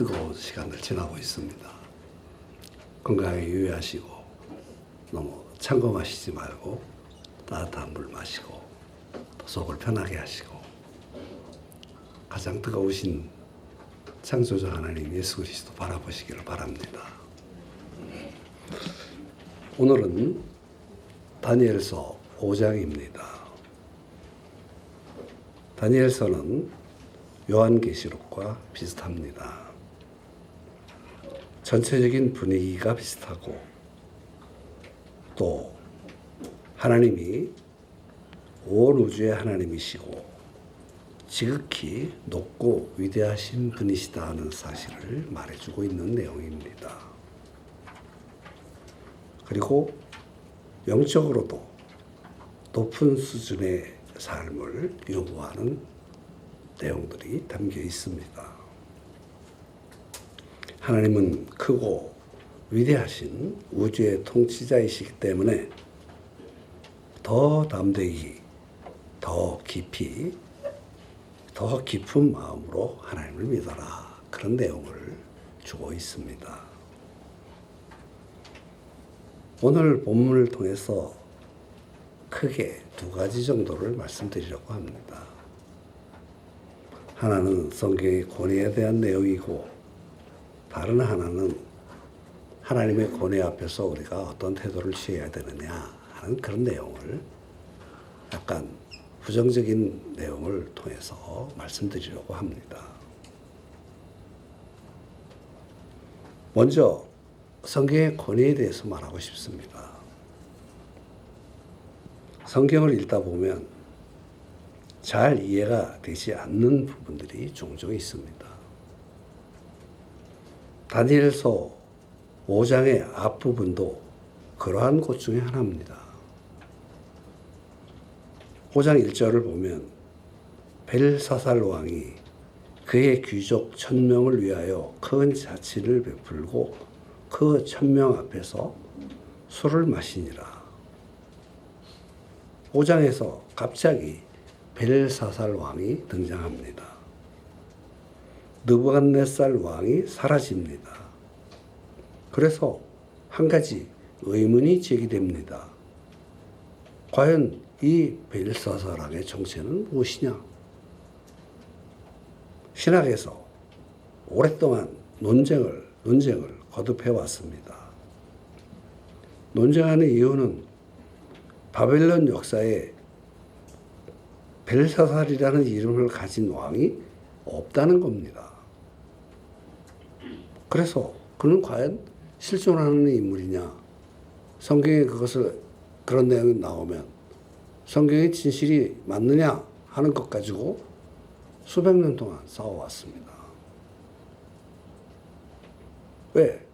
뜨거운 시간을 지나고 있습니다. 건강에 유의하시고 너무 찬 거 마시지 말고 따뜻한 물 마시고 또 속을 편하게 하시고 가장 뜨거우신 창조주 하나님 예수 그리스도 바라보시기를 바랍니다. 오늘은 다니엘서 5장입니다. 다니엘서는 요한계시록과 비슷합니다. 전체적인 분위기가 비슷하고 또 하나님이 온 우주의 하나님이시고 지극히 높고 위대하신 분이시다 하는 사실을 말해주고 있는 내용입니다. 그리고 영적으로도 높은 수준의 삶을 요구하는 내용들이 담겨 있습니다. 하나님은 크고 위대하신 우주의 통치자이시기 때문에 더 담대히, 더 깊이, 더 깊은 마음으로 하나님을 믿어라. 그런 내용을 주고 있습니다. 오늘 본문을 통해서 크게 두 가지 정도를 말씀드리려고 합니다. 하나는 성경의 권위에 대한 내용이고 다른 하나는 하나님의 권위 앞에서 우리가 어떤 태도를 취해야 되느냐 하는 그런 내용을 약간 부정적인 내용을 통해서 말씀드리려고 합니다. 먼저 성경의 권위에 대해서 말하고 싶습니다. 성경을 읽다 보면 잘 이해가 되지 않는 부분들이 종종 있습니다. 다니엘서 5장의 앞부분도 그러한 곳 중에 하나입니다. 5장 1절을 보면 벨사살 왕이 그의 귀족 1000명을 위하여 큰 자치를 베풀고 그 1000명 앞에서 술을 마시니라. 5장에서 갑자기 벨사살 왕이 등장합니다. 느부갓네살 왕이 사라집니다. 그래서 한 가지 의문이 제기됩니다. 과연 이 벨사살 왕의 정체는 무엇이냐? 신학에서 오랫동안 논쟁을 거듭해 왔습니다. 논쟁하는 이유는 바벨론 역사에 벨사살이라는 이름을 가진 왕이 없다는 겁니다. 그래서 그는 과연 실존하는 인물이냐? 성경에 그런 내용이 나오면 성경의 진실이 맞느냐 하는 것 가지고 수백 년 동안 싸워왔습니다. 왜?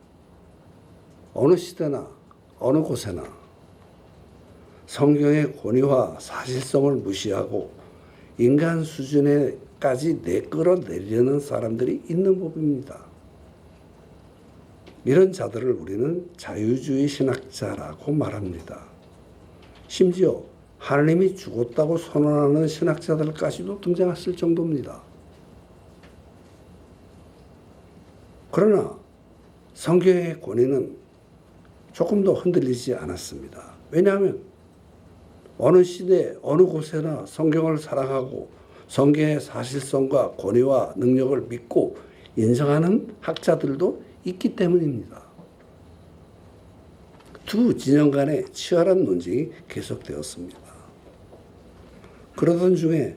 어느 시대나 어느 곳에나 성경의 권위와 사실성을 무시하고 인간 수준에까지 끌어내리려는 사람들이 있는 법입니다. 이런 자들을 우리는 자유주의 신학자라고 말합니다. 심지어 하나님이 죽었다고 선언하는 신학자들까지도 등장했을 정도입니다. 그러나 성경의 권위는 조금도 흔들리지 않았습니다. 왜냐하면 어느 시대 어느 곳에나 성경을 사랑하고 성경의 사실성과 권위와 능력을 믿고 인정하는 학자들도 있기 때문입니다. 두 진영 간의 치열한 논쟁이 계속되었습니다. 그러던 중에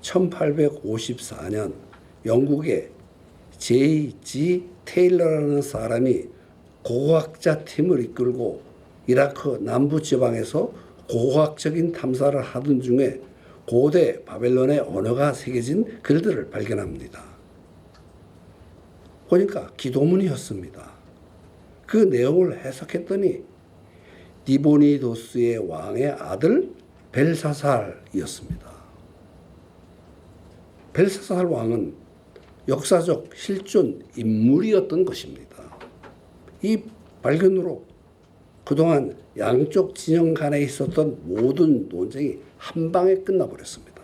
1854년 영국의 J.G. 테일러라는 사람이 고고학자 팀을 이끌고 이라크 남부 지방에서 고고학적인 탐사를 하던 중에 고대 바벨론의 언어가 새겨진 글들을 발견합니다. 보니까 기도문이었습니다. 그 내용을 해석했더니 니보니도스의 왕의 아들 벨사살이었습니다. 벨사살 왕은 역사적 실존 인물이었던 것입니다. 이 발견으로 그동안 양쪽 진영 간에 있었던 모든 논쟁이 한 방에 끝나버렸습니다.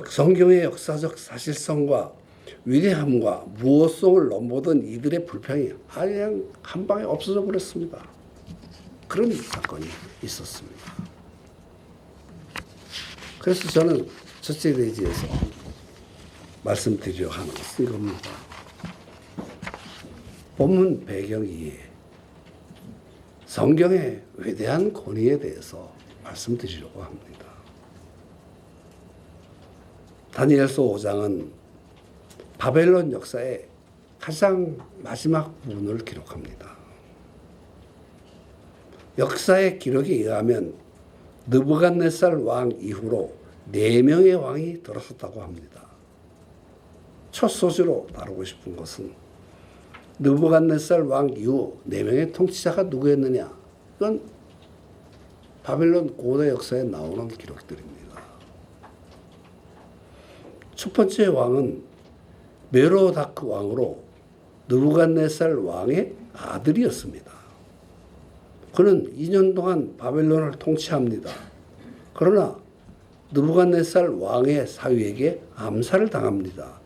성경의 역사적 사실성과 위대함과 무엇성을 넘보던 이들의 불평이 그냥 한 방에 없어져 버렸습니다. 그런 사건이 있었습니다. 그래서 저는 첫째 대지에서 말씀드리려 하는 것은 이겁니다. 본문 배경 이에 성경의 위대한 권위에 대해서 말씀드리려고 합니다. 다니엘서 5장은 바벨론 역사의 가장 마지막 부분을 기록합니다. 역사의 기록에 의하면 느부갓네살 왕 이후로 4명의 왕이 들어섰다고 합니다. 첫 소지로 다루고 싶은 것은 느부갓네살 왕 이후 4명의 통치자가 누구였느냐? 이건 바벨론 고대 역사에 나오는 기록들입니다. 첫 번째 왕은 메로다크 왕으로 느부갓네살 왕의 아들이었습니다. 그는 2년 동안 바벨론을 통치합니다. 그러나 느부갓네살 왕의 사위에게 암살을 당합니다.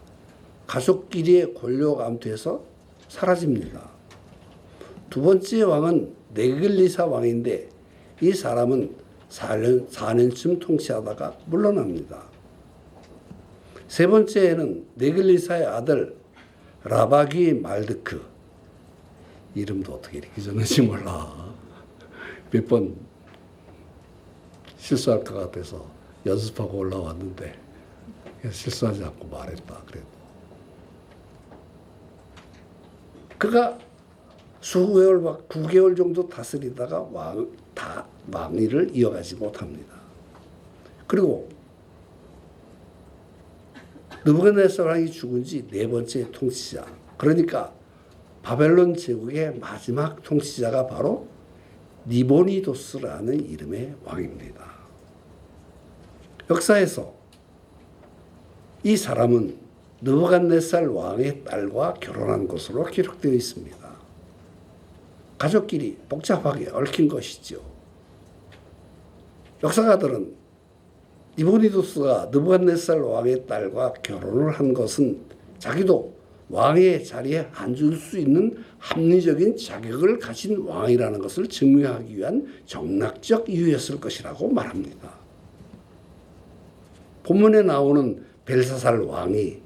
가족끼리의 권력 암투에서 사라집니다. 두 번째 왕은 네글리사 왕인데 이 사람은 4년쯤 통치하다가 물러납니다. 세 번째에는 네글리사의 아들 라바기 말드크, 이름도 어떻게 이렇게 졌는지 몰라. 몇 번 실수할 것 같아서 연습하고 올라왔는데 실수하지 않고 말했다. 그래도 그가 수개월, 9개월 정도 다스리다가 왕위를 이어가지 못합니다. 그리고 느부갓네살 왕이 죽은 지 4번째 통치자, 그러니까 바벨론 제국의 마지막 통치자가 바로 니보니도스라는 이름의 왕입니다. 역사에서 이 사람은 느부갓네살 왕의 딸과 결혼한 것으로 기록되어 있습니다. 가족끼리 복잡하게 얽힌 것이죠. 역사가들은 니보니도스가 느부갓네살 왕의 딸과 결혼을 한 것은 자기도 왕의 자리에 앉을 수 있는 합리적인 자격을 가진 왕이라는 것을 증명하기 위한 정략적 이유였을 것이라고 말합니다. 본문에 나오는 벨사살 왕이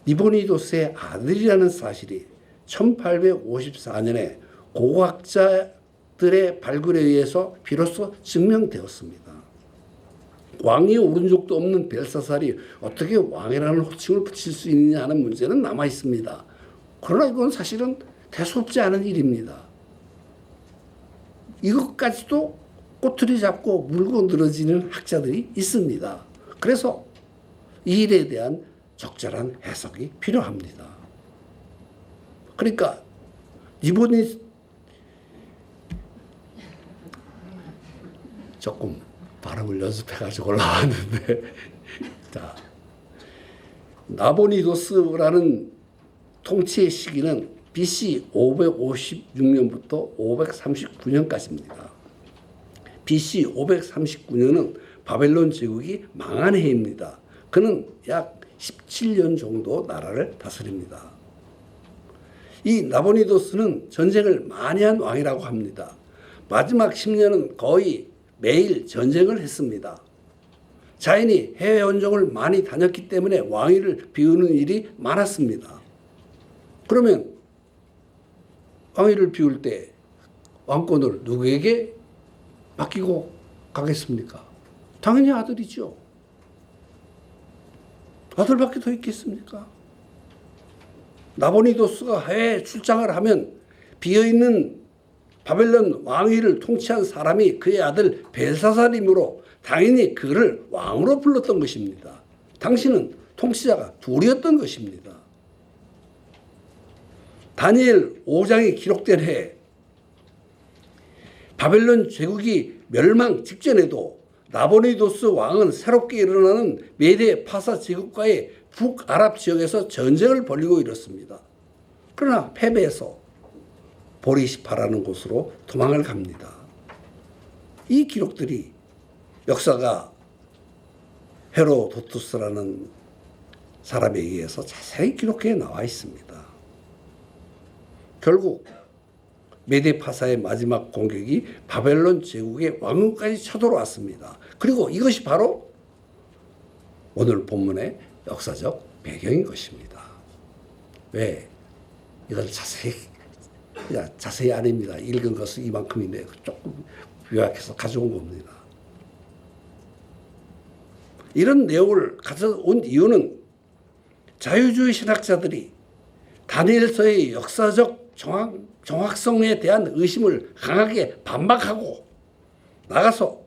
니보니도스의 아들이라는 사실이 1854년에 고고학자들의 발굴에 의해서 비로소 증명되었습니다. 왕이 오른 적도 없는 벨사살이 어떻게 왕이라는 호칭을 붙일 수 있느냐 하는 문제는 남아 있습니다. 그러나 이건 사실은 대수롭지 않은 일입니다. 이것까지도 꼬투리 잡고 물고 늘어지는 학자들이 있습니다. 그래서 이 일에 대한 적절한 해석이 필요합니다. 그러니까 이번에 조금 발음을 연습해가지고 올라왔는데 자, 나보니도스라는 통치의 시기는 BC 556년부터 539년까지입니다. BC 539년은 바벨론 제국이 망한 해입니다. 그는 약 17년 정도 나라를 다스립니다. 이 나보니도스는 전쟁을 많이 한 왕이라고 합니다. 마지막 10년은 거의 매일 전쟁을 했습니다. 자인이 해외 원정을 많이 다녔기 때문에 왕위를 비우는 일이 많았습니다. 그러면 왕위를 비울 때 왕권을 누구에게 맡기고 가겠습니까? 당연히 아들이죠. 아들밖에 더 있겠습니까? 나보니도스가 해외 출장을 하면 비어있는 바벨론 왕위를 통치한 사람이 그의 아들 벨사살이므로 당연히 그를 왕으로 불렀던 것입니다. 당신은 통치자가 둘이었던 것입니다. 다니엘 5장에 기록된 해 바벨론 제국이 멸망 직전에도 나보니도스 왕은 새롭게 일어나는 메데 파사 제국과의 북아랍 지역에서 전쟁을 벌이고 이뤘습니다. 그러나 패배해서 보리시파라는 곳으로 도망을 갑니다. 이 기록들이 역사가 헤로도투스라는 사람에 의해서 자세히 기록해 나와 있습니다. 결국 메데파사의 마지막 공격이 바벨론 제국의 왕궁까지 쳐들어왔습니다. 그리고 이것이 바로 오늘 본문의 역사적 배경인 것입니다. 왜? 이걸 자세히 아닙니다. 읽은 것은 이만큼인데 조금 요약해서 가져온 겁니다. 이런 내용을 가져온 이유는 자유주의 신학자들이 다니엘서의 역사적 정확성에 대한 의심을 강하게 반박하고 나가서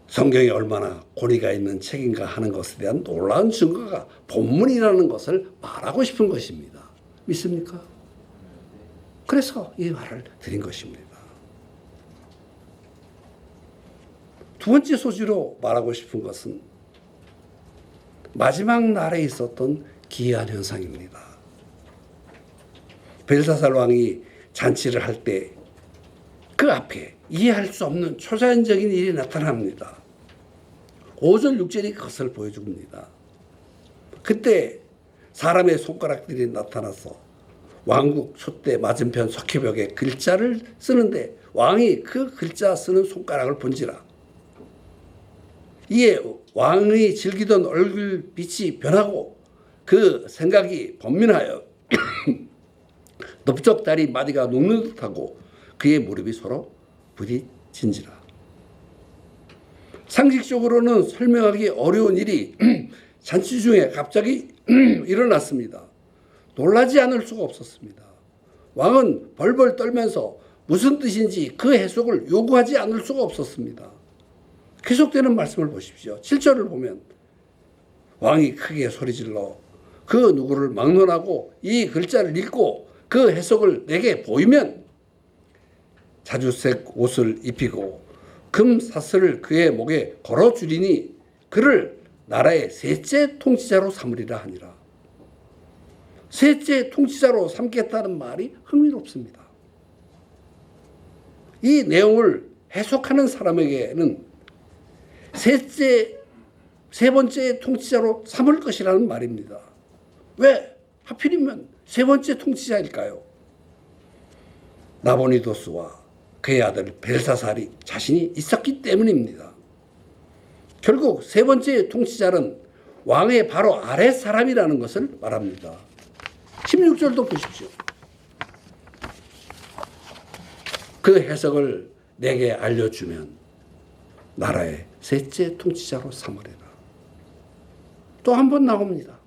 성경이 얼마나 권위가 있는 책인가 하는 것에 대한 놀라운 증거가 본문이라는 것을 말하고 싶은 것입니다. 믿습니까? 그래서 이 말을 드린 것입니다. 두 번째 소지로 말하고 싶은 것은 마지막 날에 있었던 기이한 현상입니다. 벨사살 왕이 잔치를 할 때 그 앞에 이해할 수 없는 초자연적인 일이 나타납니다. 5절 6절이 그것을 보여줍니다. 그때 사람의 손가락들이 나타나서 왕국 촛대 맞은편 석회벽에 글자를 쓰는데 왕이 그 글자 쓰는 손가락을 본지라. 이에 왕이 즐기던 얼굴빛이 변하고 그 생각이 번민하여 넓적다리 마디가 녹는 듯하고 그의 무릎이 서로 부딪힌지라. 상식적으로는 설명하기 어려운 일이 잔치 중에 갑자기 일어났습니다. 놀라지 않을 수가 없었습니다. 왕은 벌벌 떨면서 무슨 뜻인지 그 해석을 요구하지 않을 수가 없었습니다. 계속되는 말씀을 보십시오. 7절을 보면 왕이 크게 소리질러 그 누구를 막론하고 이 글자를 읽고 그 해석을 내게 보이면 자주색 옷을 입히고 금 사슬을 그의 목에 걸어주리니 그를 나라의 셋째 통치자로 삼으리라 하니라. 셋째 통치자로 삼겠다는 말이 흥미롭습니다. 이 내용을 해석하는 사람에게는 세 번째 통치자로 삼을 것이라는 말입니다. 왜 하필이면 세 번째 통치자일까요? 나보니도스와 그의 아들 벨사살이 자신이 있었기 때문입니다. 결국 세 번째 통치자는 왕의 바로 아래 사람이라는 것을 말합니다. 16절도 보십시오. 그 해석을 내게 알려주면 나라의 셋째 통치자로 삼으리라. 또 한 번 나옵니다.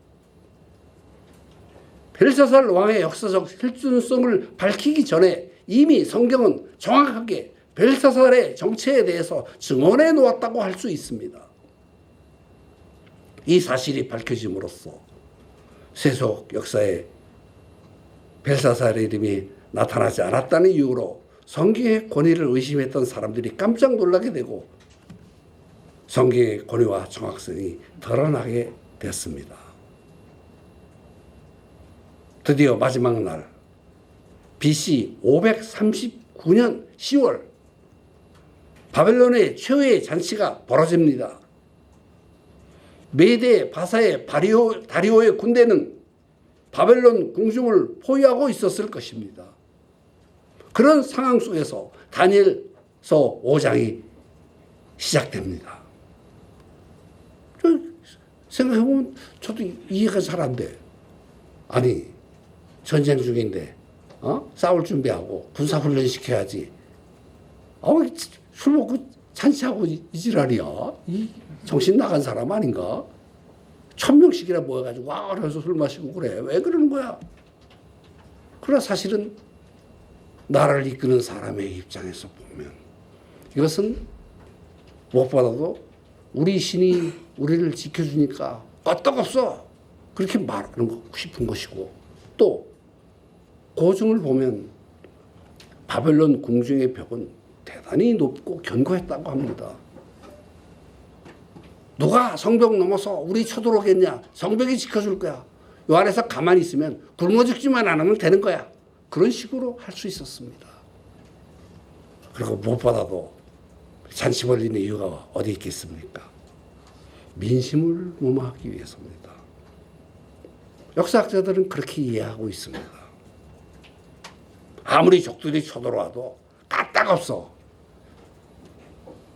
벨사살 왕의 역사적 실존성을 밝히기 전에 이미 성경은 정확하게 벨사살의 정체에 대해서 증언해 놓았다고 할 수 있습니다. 이 사실이 밝혀짐으로써 세속 역사에 벨사살의 이름이 나타나지 않았다는 이유로 성경의 권위를 의심했던 사람들이 깜짝 놀라게 되고 성경의 권위와 정확성이 드러나게 됐습니다. 드디어 마지막 날 BC 539년 10월 바벨론의 최후의 잔치가 벌어집니다. 메데 바사의 다리오의 군대는 바벨론 궁중을 포위하고 있었을 것입니다. 그런 상황 속에서 다니엘서 5장이 시작됩니다. 생각해보면 저도 이해가 잘 안 돼. 아니 전쟁 중인데 싸울 준비하고 군사훈련 시켜야지. 술 먹고 잔치하고 이 지랄이야. 이 정신 나간 사람 아닌가? 1000명씩이나 모여가지고 와 그래서 술 마시고 그래. 왜 그러는 거야? 그러나 사실은 나라를 이끄는 사람의 입장에서 보면 이것은 무엇보다도 우리 신이 우리를 지켜주니까 끄떡없어 그렇게 말하는 싶은 것이고, 또 고증을 보면 바벨론 궁중의 벽은 대단히 높고 견고했다고 합니다. 누가 성벽 넘어서 우리 쳐들어오겠냐? 성벽이 지켜줄 거야. 요 안에서 가만히 있으면 굶어 죽지만 않으면 되는 거야. 그런 식으로 할 수 있었습니다. 그리고 무엇보다도 잔치 벌리는 이유가 어디 있겠습니까? 민심을 무마하기 위해서입니다. 역사학자들은 그렇게 이해하고 있습니다. 아무리 적들이 쳐들어와도 까딱없어.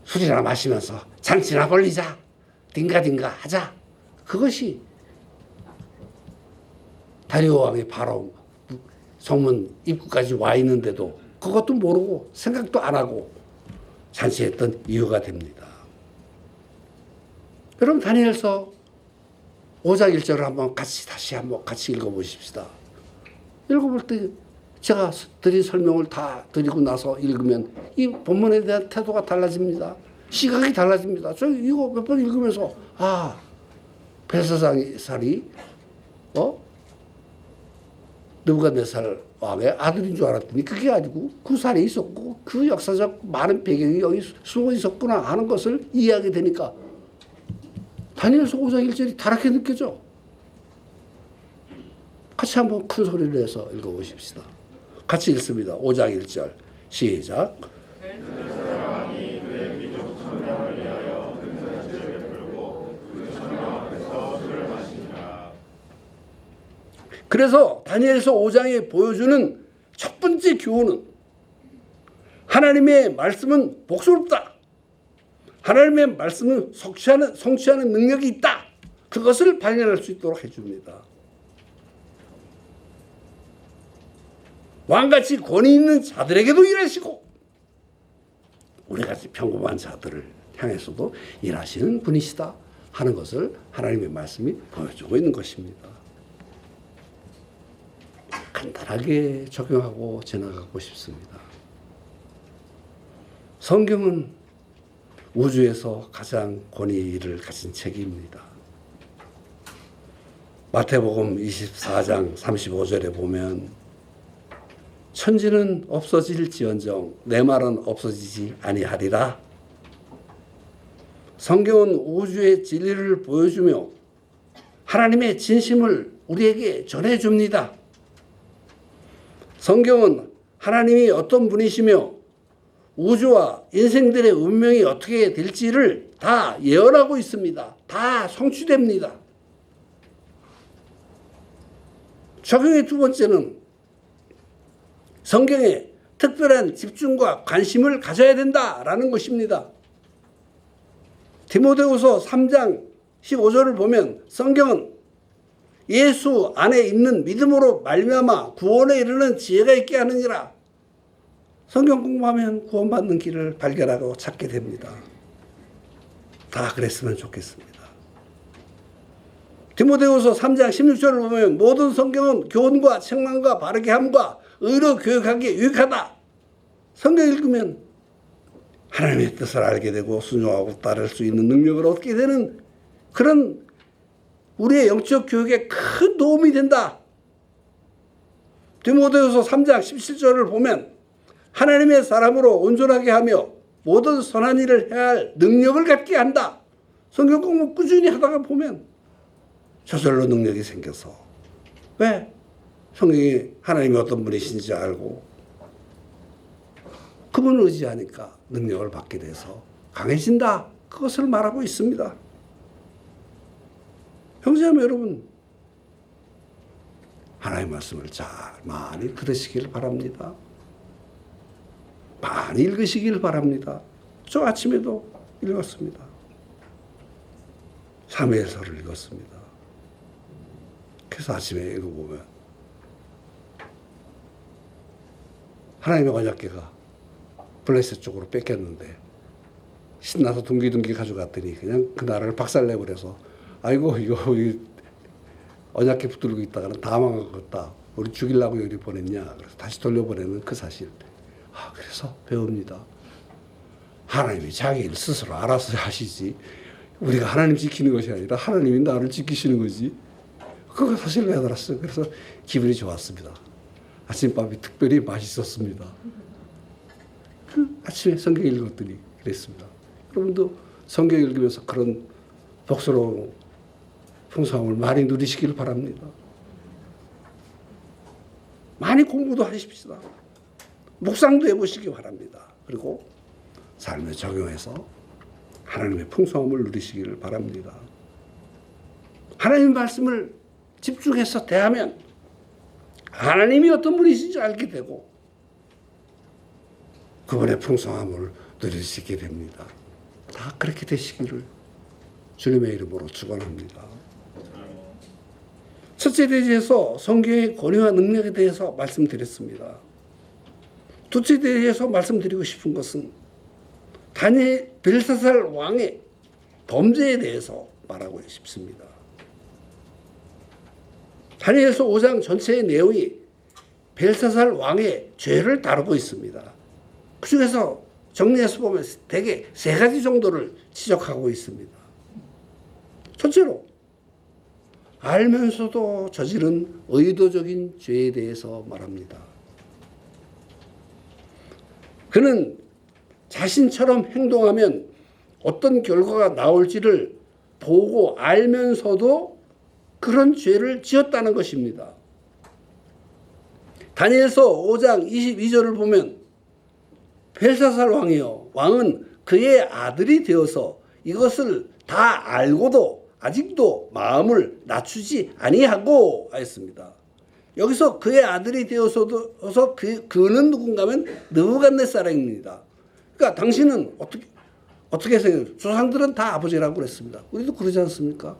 술이나 마시면서 잔치나 벌리자. 딩가딩가 하자. 그것이 다리오 왕이 바로 성문 입구까지 와 있는데도 그것도 모르고 생각도 안 하고 잔치했던 이유가 됩니다. 여러분 다니엘서 5장 1절을 한번 다시 한번 같이 읽어보십시다. 읽어볼 때 제가 드린 설명을 다 드리고 나서 읽으면 이 본문에 대한 태도가 달라집니다. 시각이 달라집니다. 저 이거 몇 번 읽으면서 벨사살이 느부갓네살 왕의 아들인 줄 알았더니 그게 아니고 그 살이 있었고 그 역사적 많은 배경이 여기 숨어 있었구나 하는 것을 이해하게 되니까 다니엘서 5장 1절이 다르게 느껴져. 같이 한번 큰 소리를 내서 읽어보십시다. 같이 읽습니다. 5장 1절 시작. 그래서 다니엘서 5장에 보여주는 첫 번째 교훈은 하나님의 말씀은 복스럽다. 하나님의 말씀은 성취하는 능력이 있다. 그것을 발견할 수 있도록 해줍니다. 왕같이 권위 있는 자들에게도 일하시고 우리같이 평범한 자들을 향해서도 일하시는 분이시다 하는 것을 하나님의 말씀이 보여주고 있는 것입니다. 간단하게 적용하고 지나가고 싶습니다. 성경은 우주에서 가장 권위를 가진 책입니다. 마태복음 24장 35절에 보면 천지는 없어질지언정 내 말은 없어지지 아니하리라. 성경은 우주의 진리를 보여주며 하나님의 진심을 우리에게 전해줍니다. 성경은 하나님이 어떤 분이시며 우주와 인생들의 운명이 어떻게 될지를 다 예언하고 있습니다. 다 성취됩니다. 적용의 두 번째는 성경에 특별한 집중과 관심을 가져야 된다라는 것입니다. 디모데후서 3장 15절을 보면 성경은 예수 안에 있는 믿음으로 말미암아 구원에 이르는 지혜가 있게 하느니라. 성경 공부하면 구원받는 길을 발견하고 찾게 됩니다. 다 그랬으면 좋겠습니다. 디모데후서 3장 16절을 보면 모든 성경은 교훈과 책망과 바르게 함과 의로 교육하기에 유익하다. 성경 읽으면 하나님의 뜻을 알게 되고 순종하고 따를 수 있는 능력을 얻게 되는 그런 우리의 영적 교육에 큰 도움이 된다. 디모데후서 3장 17절을 보면 하나님의 사람으로 온전하게 하며 모든 선한 일을 해야 할 능력을 갖게 한다. 성경 공부 꾸준히 하다가 보면 저절로 능력이 생겨서 왜? 성경이 하나님이 어떤 분이신지 알고 그분을 의지하니까 능력을 받게 돼서 강해진다. 그것을 말하고 있습니다. 형제자매 여러분, 하나님의 말씀을 잘 많이 들으시길 바랍니다. 많이 읽으시길 바랍니다. 저 아침에도 읽었습니다. 사무엘서를 읽었습니다. 그래서 아침에 읽어보면 하나님의 언약궤가 블레셋 쪽으로 뺏겼는데 신나서 둥기둥기 가져갔더니 그냥 그 나라를 박살내버려서 아이고 이거 언약궤 붙들고 있다가는 다 망하겠다. 우리 죽이려고 여기 보냈냐. 그래서 다시 돌려보내는 그 사실. 그래서 배웁니다. 하나님이 자기 일 스스로 알아서 하시지. 우리가 하나님 지키는 것이 아니라 하나님이 나를 지키시는 거지. 그거 사실 알았어요. 그래서 기분이 좋았습니다. 아침밥이 특별히 맛있었습니다. 아침에 성경 읽었더니 그랬습니다. 여러분도 성경 읽으면서 그런 복스러운 풍성함을 많이 누리시길 바랍니다. 많이 공부도 하십시다. 묵상도 해보시기 바랍니다. 그리고 삶에 적용해서 하나님의 풍성함을 누리시기를 바랍니다. 하나님의 말씀을 집중해서 대하면 하나님이 어떤 분이신지 알게 되고 그분의 풍성함을 누릴 수 있게 됩니다. 다 그렇게 되시기를 주님의 이름으로 축원합니다. 첫째 대지에서 성경의 권위와 능력에 대해서 말씀드렸습니다. 둘째 대지에서 말씀드리고 싶은 것은 다니엘 벨사살 왕의 범죄에 대해서 말하고 싶습니다. 다니엘서 5장 전체의 내용이 벨사살 왕의 죄를 다루고 있습니다. 그 중에서 정리해서 보면 대개 세 가지 정도를 지적하고 있습니다. 첫째로 알면서도 저지른 의도적인 죄에 대해서 말합니다. 그는 자신처럼 행동하면 어떤 결과가 나올지를 보고 알면서도 그런 죄를 지었다는 것입니다. 다니엘서 5장 22절을 보면 벨사살 왕이요, 왕은 그의 아들이 되어서 이것을 다 알고도 아직도 마음을 낮추지 아니하고 하였습니다. 여기서 그의 아들이 되어서도 그는 누군가면 느부갓네살입니다. 그러니까 당신은 어떻게 생각해요? 조상들은 다 아버지라고 그랬습니다. 우리도 그러지 않습니까?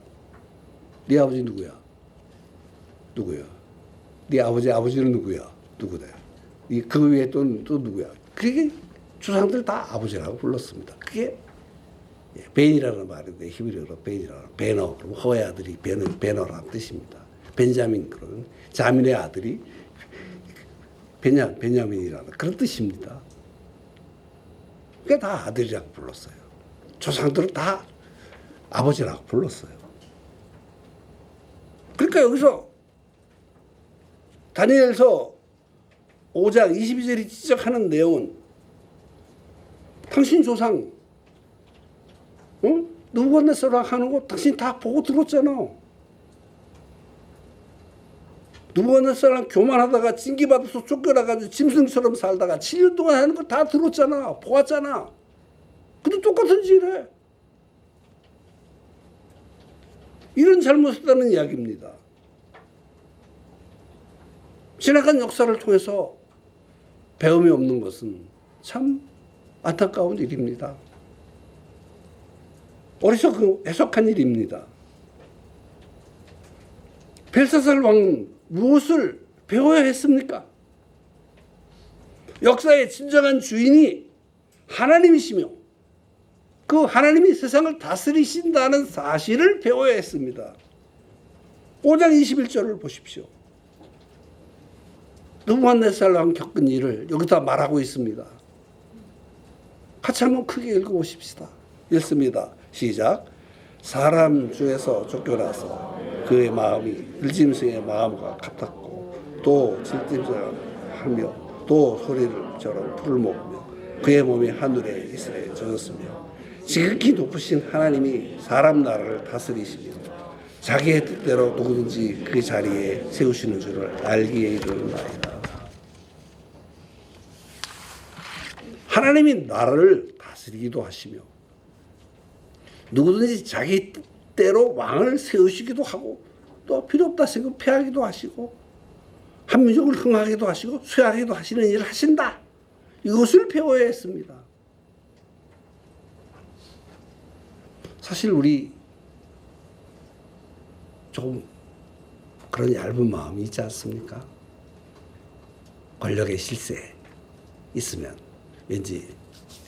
네 아버지 누구야? 누구야? 네 아버지는 누구야? 누구다? 그 위에 또 누구야? 그게 조상들 다 아버지라고 불렀습니다. 그게 벤이라는 말인데 히브리어로 벤이라는 베너, 호의 아들이 베너라는 뜻입니다. 벤자민 그런 자민의 아들이 베냐민이라는 그런 뜻입니다. 그게 다 아들이라고 불렀어요. 조상들은 다 아버지라고 불렀어요. 그러니까 여기서 다니엘서 5장 22절이 지적하는 내용은 당신 조상 느부갓네살 하는 거 당신 다 보고 들었잖아. 느부갓네살 교만하다가 징계받아서 쫓겨나가지고 짐승처럼 살다가 7년 동안 하는 거 다 들었잖아. 보았잖아. 근데 똑같은 짓을 해. 이런 잘못했다는 이야기입니다. 지나간 역사를 통해서 배움이 없는 것은 참 안타까운 일입니다. 어리석고 해석한 일입니다. 벨사살 왕은 무엇을 배워야 했습니까? 역사의 진정한 주인이 하나님이시며 그 하나님이 세상을 다스리신다는 사실을 배워야 했습니다. 5장 21절을 보십시오. 느부갓네살 왕 겪은 일을 여기다 말하고 있습니다. 같이 한번 크게 읽어보십시다. 읽습니다. 시작. 사람 중에서 쫓겨나서 그의 마음이 들짐승의 마음과 같았고 또 질짐승하며 또 소리를처럼 풀을 먹으며 그의 몸이 하늘에 이슬에 젖었으며 지극히 높으신 하나님이 사람 나라를 다스리시며 자기의 뜻대로 누구든지 그 자리에 세우시는 줄을 알기에 이르나이다. 하나님이 나라를 다스리기도 하시며 누구든지 자기 뜻대로 왕을 세우시기도 하고 또 필요 없다 생각 패하기도 하시고 한 민족을 흥하기도 하시고 쇠하기도 하시는 일을 하신다. 이것을 배워야 했습니다. 사실 우리 조금 그런 얇은 마음이 있지 않습니까? 권력의 실세 있으면 왠지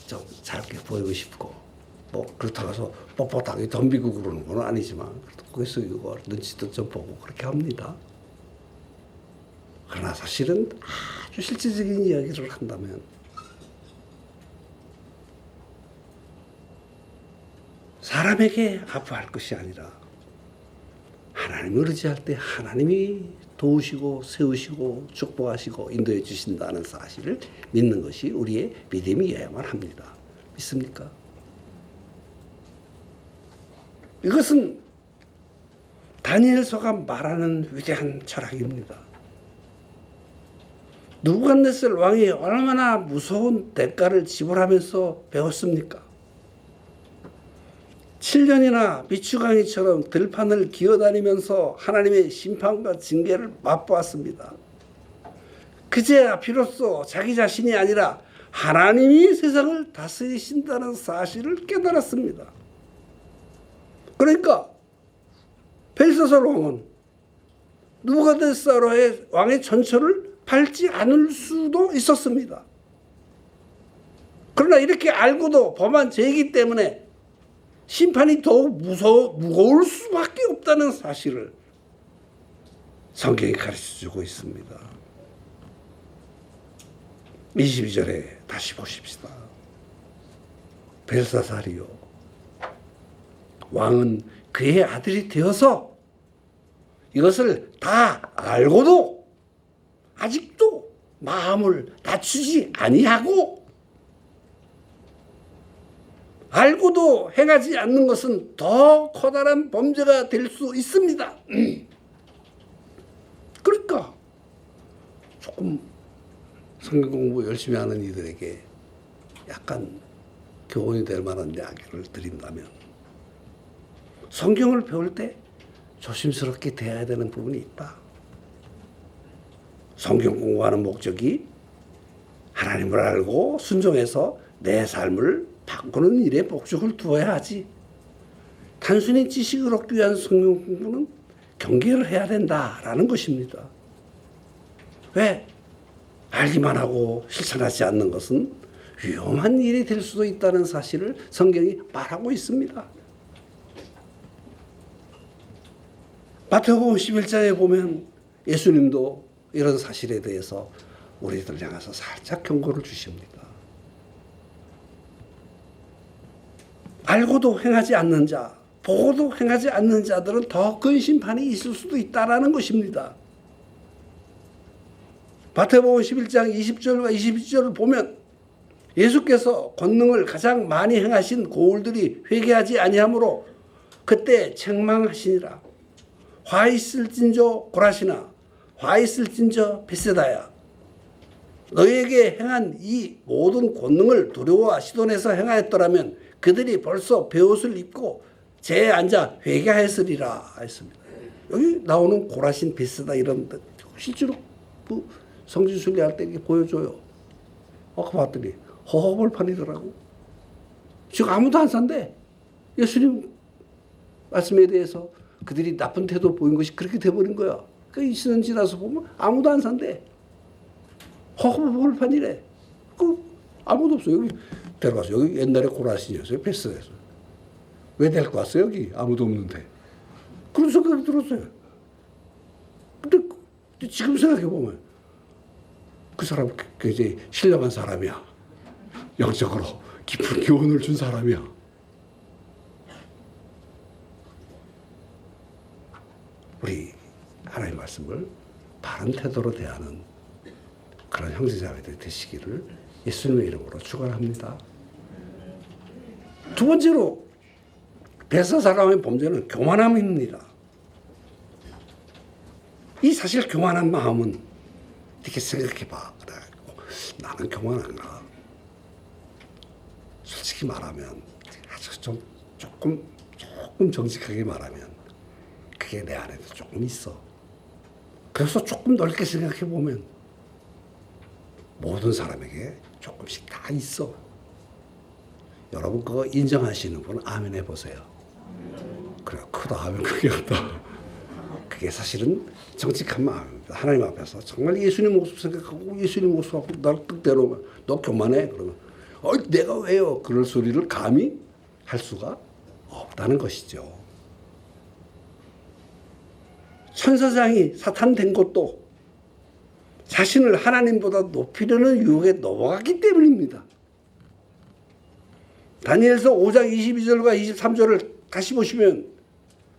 좀 잘게 보이고 싶고 뭐 그렇다고 해서 뻣뻣하게 덤비고 그러는 건 아니지만 거기서 이거 눈치도 좀 보고 그렇게 합니다. 그러나 사실은 아주 실질적인 이야기를 한다면 사람에게 아부할 것이 아니라 하나님을 의지할 때 하나님이 도우시고 세우시고 축복하시고 인도해 주신다는 사실을 믿는 것이 우리의 믿음이어야만 합니다. 믿습니까? 이것은 다니엘서가 말하는 위대한 철학입니다. 느부갓네살 왕이 얼마나 무서운 대가를 지불하면서 배웠습니까? 7년이나 미추강이처럼 들판을 기어다니면서 하나님의 심판과 징계를 맛보았습니다. 그제야 비로소 자기 자신이 아니라 하나님이 세상을 다스리신다는 사실을 깨달았습니다. 그러니까 벨사살 왕은 느부갓네살 왕의 전처를 밟지 않을 수도 있었습니다. 그러나 이렇게 알고도 범한 죄이기 때문에 심판이 더욱 무거울 수밖에 없다는 사실을 성경이 가르쳐주고 있습니다. 22절에 다시 보십시다. 벨사살이요, 왕은 그의 아들이 되어서 이것을 다 알고도 아직도 마음을 낮추지 아니하고, 알고도 행하지 않는 것은 더 커다란 범죄가 될 수 있습니다. 그러니까 조금 성경 공부 열심히 하는 이들에게 약간 교훈이 될 만한 이야기를 드린다면, 성경을 배울 때 조심스럽게 대해야 되는 부분이 있다. 성경 공부하는 목적이 하나님을 알고 순종해서 내 삶을 바꾸는 일에 목적을 두어야 하지, 단순히 지식을 얻기 위한 성경 공부는 경계를 해야 된다라는 것입니다. 왜? 알기만 하고 실천하지 않는 것은 위험한 일이 될 수도 있다는 사실을 성경이 말하고 있습니다. 마태복음 11장에 보면 예수님도 이런 사실에 대해서 우리들 향해서 살짝 경고를 주십니다. 알고도 행하지 않는 자, 보고도 행하지 않는 자들은 더 큰 심판이 있을 수도 있다는 것입니다. 마태복음 11장 20절과 22절을 보면 예수께서 권능을 가장 많이 행하신 고울들이 회개하지 아니하므로 그때 책망하시니라. 화 있을진저 고라시나, 화 있을진저 벳세다야. 너희에게 행한 이 모든 권능을 두려워 시돈에서 행하였더라면 그들이 벌써 베옷을 입고 재에 앉아 회개하였으리라 했습니다. 여기 나오는 고라신 벳세다 이런 데 실제로 성지순례 할 때 이렇게 보여줘요. 아까 봤더니 허허벌판이더라고. 지금 아무도 안 산대. 예수님 말씀에 대해서 그들이 나쁜 태도 보인 것이 그렇게 돼버린 거야. 그 20년 지나서 보면 아무도 안 산대. 허허벌판이래. 아무도 없어. 여기 데려가서, 여기 옛날에 고라신이었어요. 벳세다였어요. 왜 데리고 왔어요? 여기 아무도 없는데. 그런 생각이 들었어요. 근데 지금 생각해보면 그 사람 굉장히 신령한 사람이야. 영적으로 깊은 교훈을 준 사람이야. 우리 하나님의 말씀을 바른 태도로 대하는 그런 형제자매들이 되시기를 예수님의 이름으로 축원합니다. 두 번째로 벳사살왕의 범죄는 교만함입니다. 이 사실 교만한 마음은 이렇게 생각해봐. 나는 교만한가? 솔직히 말하면 아주 조금 정직하게 말하면 그게 내 안에도 조금 있어. 그래서 조금 넓게 생각해 보면 모든 사람에게 조금씩 다 있어. 여러분 그거 인정하시는 분은 아멘 해보세요. 그래, 크다 하면 그게 없다. 그게 사실은 정직한 마음입니다. 하나님 앞에서 정말 예수님 모습 생각하고 예수님 모습 하고 나를 뜻대로 너 교만해 그러면 내가 왜요? 그럴 소리를 감히 할 수가 없다는 것이죠. 천사장이 사탄 된 것도 자신을 하나님보다 높이려는 유혹에 넘어갔기 때문입니다. 다니엘서 5장 22절과 23절을 다시 보시면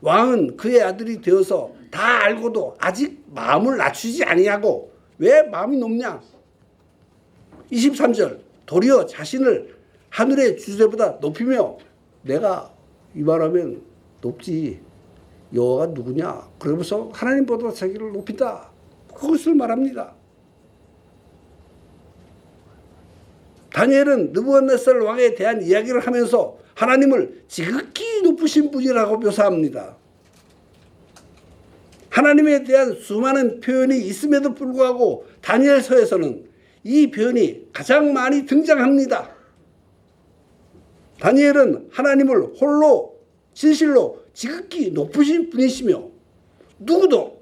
왕은 그의 아들이 되어서 다 알고도 아직 마음을 낮추지 아니하고, 왜 마음이 높냐? 23절 도리어 자신을 하늘의 주제보다 높이며, 내가 이 말하면 높지, 여호와가 누구냐? 그러면서 하나님보다 자기를 높인다. 그것을 말합니다. 다니엘은 느부갓네살 왕에 대한 이야기를 하면서 하나님을 지극히 높으신 분이라고 묘사합니다. 하나님에 대한 수많은 표현이 있음에도 불구하고 다니엘서에서는 이 표현이 가장 많이 등장합니다. 다니엘은 하나님을 홀로 진실로 지극히 높으신 분이시며 누구도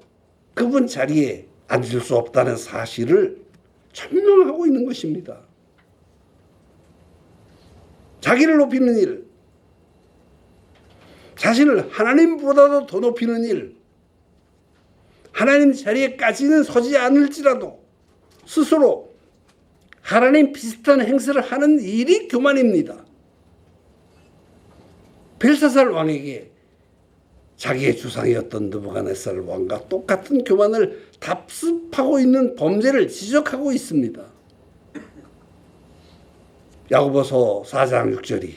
그분 자리에 앉을 수 없다는 사실을 천명하고 있는 것입니다. 자기를 높이는 일, 자신을 하나님보다도 더 높이는 일, 하나님 자리에까지는 서지 않을지라도 스스로 하나님 비슷한 행세를 하는 일이 교만입니다. 벨사살 왕에게 자기의 주상이었던 느부갓네살 왕과 똑같은 교만을 답습하고 있는 범죄를 지적하고 있습니다. 야고보서 4장 6절이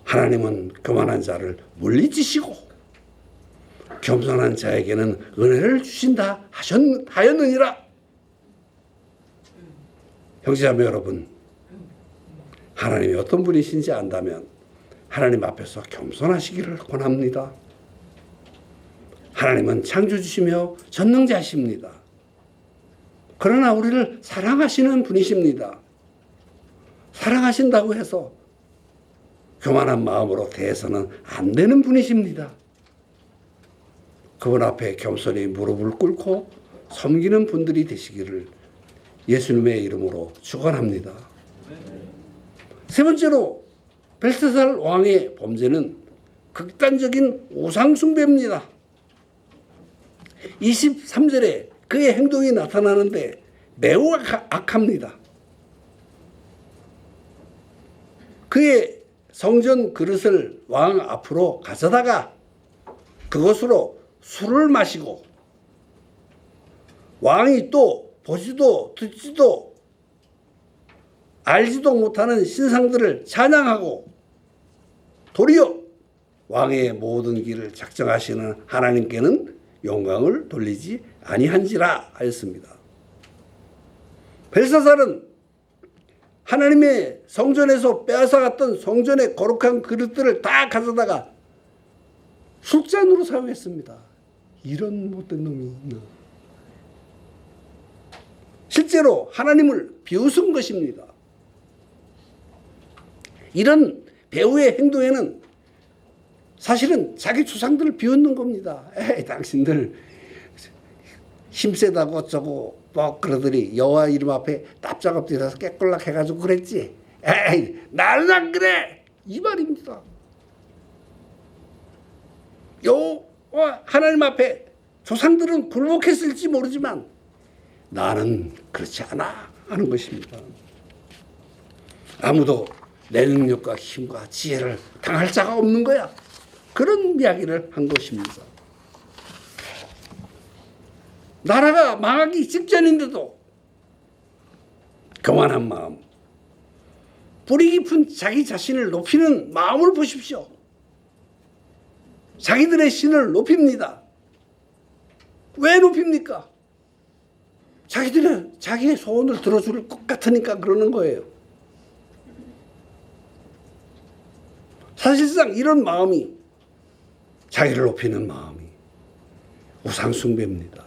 하나님은 교만한 자를 물리치시고 겸손한 자에게는 은혜를 주신다 하였느니라. 형제자매 여러분, 하나님이 어떤 분이신지 안다면 하나님 앞에서 겸손하시기를 권합니다. 하나님은 창조주시며 전능자십니다. 그러나 우리를 사랑하시는 분이십니다. 사랑하신다고 해서 교만한 마음으로 대해서는 안 되는 분이십니다. 그분 앞에 겸손히 무릎을 꿇고 섬기는 분들이 되시기를 예수님의 이름으로 축원합니다. 세 번째로 벨사살 왕의 범죄는 극단적인 우상숭배입니다. 23절에 그의 행동이 나타나는데 매우 악합니다. 그의 성전 그릇을 왕 앞으로 가져다가 그것으로 술을 마시고 왕이 또 보지도 듣지도 알지도 못하는 신상들을 찬양하고 도리어 왕의 모든 길을 작정하시는 하나님께는 영광을 돌리지 아니한지라 하였습니다. 벨사살은 하나님의 성전에서 빼앗아갔던 성전의 거룩한 그릇들을 다 가져다가 술잔으로 사용했습니다. 이런 못된 놈이 있나. 실제로 하나님을 비웃은 것입니다. 이런 배우의 행동에는 사실은 자기 조상들을 비웃는 겁니다. 에이, 당신들 힘세다고 어쩌고 뭐 그러더니 여호와 이름 앞에 납작 엎드려서 깨꼴락 해가지고 그랬지. 에이, 나는 안 그래, 이 말입니다. 여호와 하나님 앞에 조상들은 굴복했을지 모르지만 나는 그렇지 않아 하는 것입니다. 아무도 내 능력과 힘과 지혜를 당할 자가 없는 거야. 그런 이야기를 한 것입니다. 나라가 망하기 직전인데도 교만한 마음, 뿌리 깊은 자기 자신을 높이는 마음을 보십시오. 자기들의 신을 높입니다. 왜 높입니까? 자기의 소원을 들어줄 것 같으니까 그러는 거예요. 사실상 이런 마음이, 자기를 높이는 마음이 우상숭배입니다.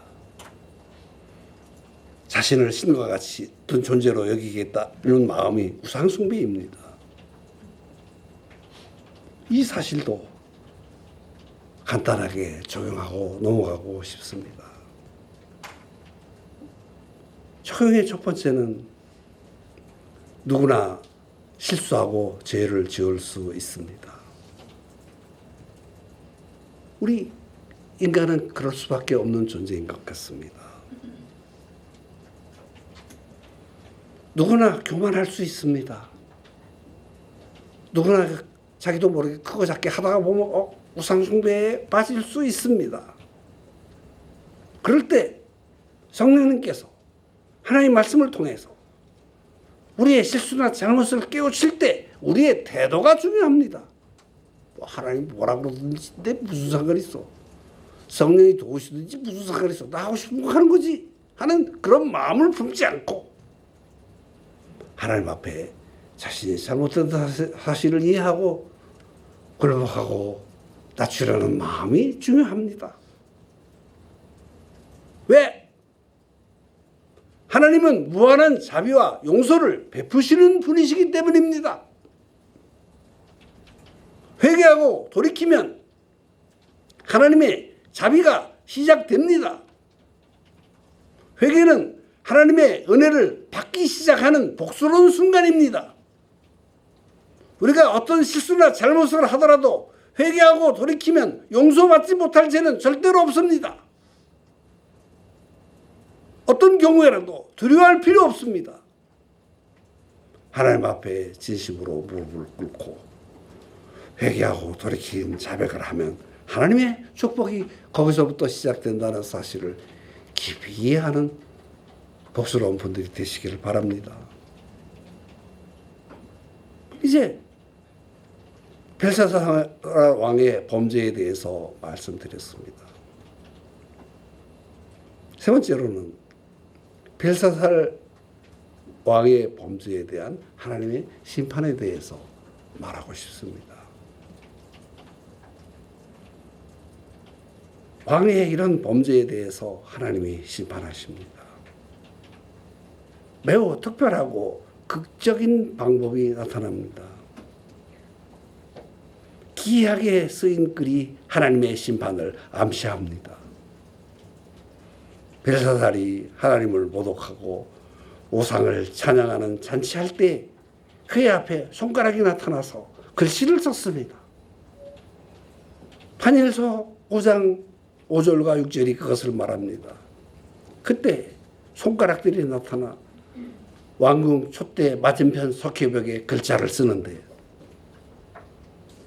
자신을 신과 같이 어떤 존재로 여기겠다 이런 마음이 우상숭배입니다. 이 사실도 간단하게 적용하고 넘어가고 싶습니다. 적용의 첫 번째는 누구나 실수하고 죄를 지을 수 있습니다. 우리 인간은 그럴 수밖에 없는 존재인 것 같습니다. 누구나 교만할 수 있습니다. 누구나 자기도 모르게 크고 작게 하다가 보면 우상숭배에 빠질 수 있습니다. 그럴 때 성령님께서 하나님 말씀을 통해서 우리의 실수나 잘못을 깨우칠 때 우리의 태도가 중요합니다. 하나님 뭐라 그러든지 내 무슨 상관이 있어. 성령이 도우시든지 무슨 상관이 있어. 나 하고 싶은 거 하는 거지 하는 그런 마음을 품지 않고 하나님 앞에 자신이 잘못된 사실을 이해하고 굴복하고 낮추려는 마음이 중요합니다. 왜? 하나님은 무한한 자비와 용서를 베푸시는 분이시기 때문입니다. 회개하고 돌이키면 하나님의 자비가 시작됩니다. 회개는 하나님의 은혜를 받기 시작하는 복스러운 순간입니다. 우리가 어떤 실수나 잘못을 하더라도 회개하고 돌이키면 용서받지 못할 죄는 절대로 없습니다. 어떤 경우에라도 두려워할 필요 없습니다. 하나님 앞에 진심으로 무릎을 꿇고 회개하고 돌이킨 자백을 하면 하나님의 축복이 거기서부터 시작된다는 사실을 깊이 이해하는 복스러운 분들이 되시기를 바랍니다. 이제 벨사살 왕의 범죄에 대해서 말씀드렸습니다. 세 번째로는 벨사살 왕의 범죄에 대한 하나님의 심판에 대해서 말하고 싶습니다. 왕의 이런 범죄에 대해서 하나님이 심판하십니다. 매우 특별하고 극적인 방법이 나타납니다. 기이하게 쓰인 글이 하나님의 심판을 암시합니다. 벨사살이 하나님을 모독하고 우상을 찬양하는 잔치할 때 그의 앞에 손가락이 나타나서 글씨를 썼습니다. 다니엘서 5장 5절과 6절이 그것을 말합니다. 그때 손가락들이 나타나 왕궁 촛대 맞은편 석회벽에 글자를 쓰는데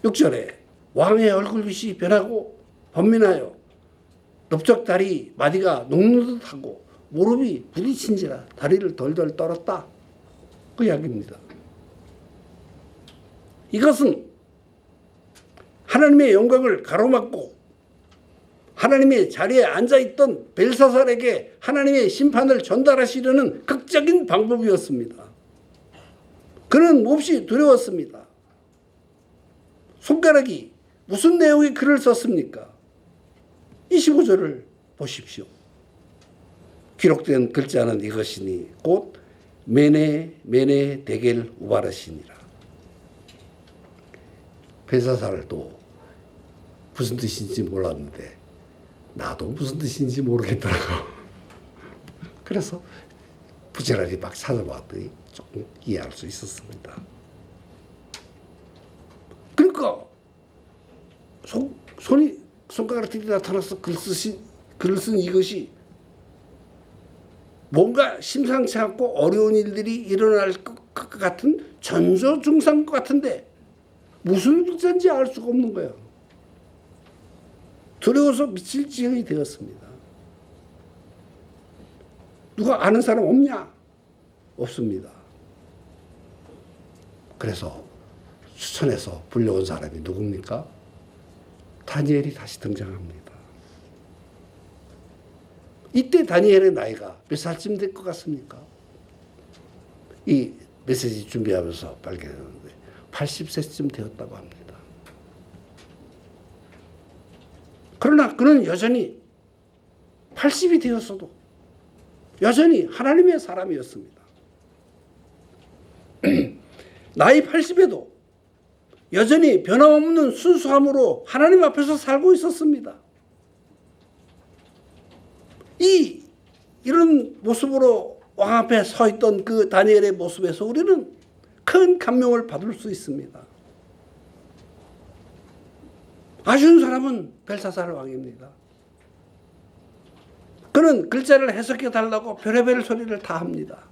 6절에 왕의 얼굴빛이 변하고 번민하여 넓적다리 마디가 녹는 듯하고 무릎이 부딪힌지라 다리를 덜덜 떨었다. 그 이야기입니다. 이것은 하나님의 영광을 가로막고 하나님의 자리에 앉아있던 벨사살에게 하나님의 심판을 전달하시려는 극적인 방법이었습니다. 그는 몹시 두려웠습니다. 손가락이 무슨 내용의 글을 썼습니까? 25절을 보십시오. 기록된 글자는 이것이니 곧 메네 데겔 우바르시니라. 벨사살도 무슨 뜻인지 몰랐는데 나도 무슨 뜻인지 모르겠더라고. 그래서 부지런히 막 찾아봤더니 조금 이해할 수 있었습니다. 그러니까 손가락들이 나타나서 글을 쓴 이것이 뭔가 심상치 않고 어려운 일들이 일어날 것 같은 전조증상인 것 같은데 무슨 글자인지 알 수가 없는 거예요. 두려워서 미칠 지경이 되었습니다. 누가 아는 사람 없냐? 없습니다. 그래서 추천해서 불려온 사람이 누굽니까? 다니엘이 다시 등장합니다. 이때 다니엘의 나이가 몇 살쯤 될 것 같습니까? 이 메시지 준비하면서 발견했는데 80세쯤 되었다고 합니다. 그러나 그는 여전히 80이 되었어도 여전히 하나님의 사람이었습니다. 나이 80에도 여전히 변함없는 순수함으로 하나님 앞에서 살고 있었습니다. 이런 모습으로 왕 앞에 서 있던 그 다니엘의 모습에서 우리는 큰 감명을 받을 수 있습니다. 아쉬운 사람은 벨사살 왕입니다. 그는 글자를 해석해 달라고 별의별 소리를 다 합니다.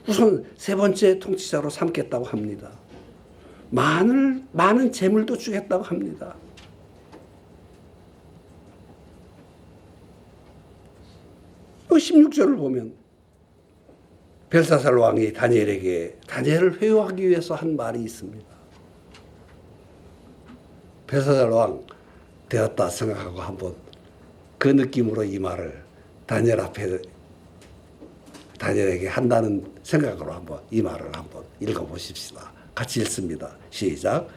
우선 세 번째 통치자로 삼겠다고 합니다. 많은 재물도 주겠다고 합니다. 그 16절을 보면 벨사살 왕이 다니엘에게 다니엘을 회유하기 위해서 한 말이 있습니다. 벨사살 왕 되었다 생각하고 한번 그 느낌으로 이 말을 다니엘 앞에 다니엘에게 한다는 생각으로 한번 이 말을 한번 읽어보십시다. 같이 읽습니다. 시작.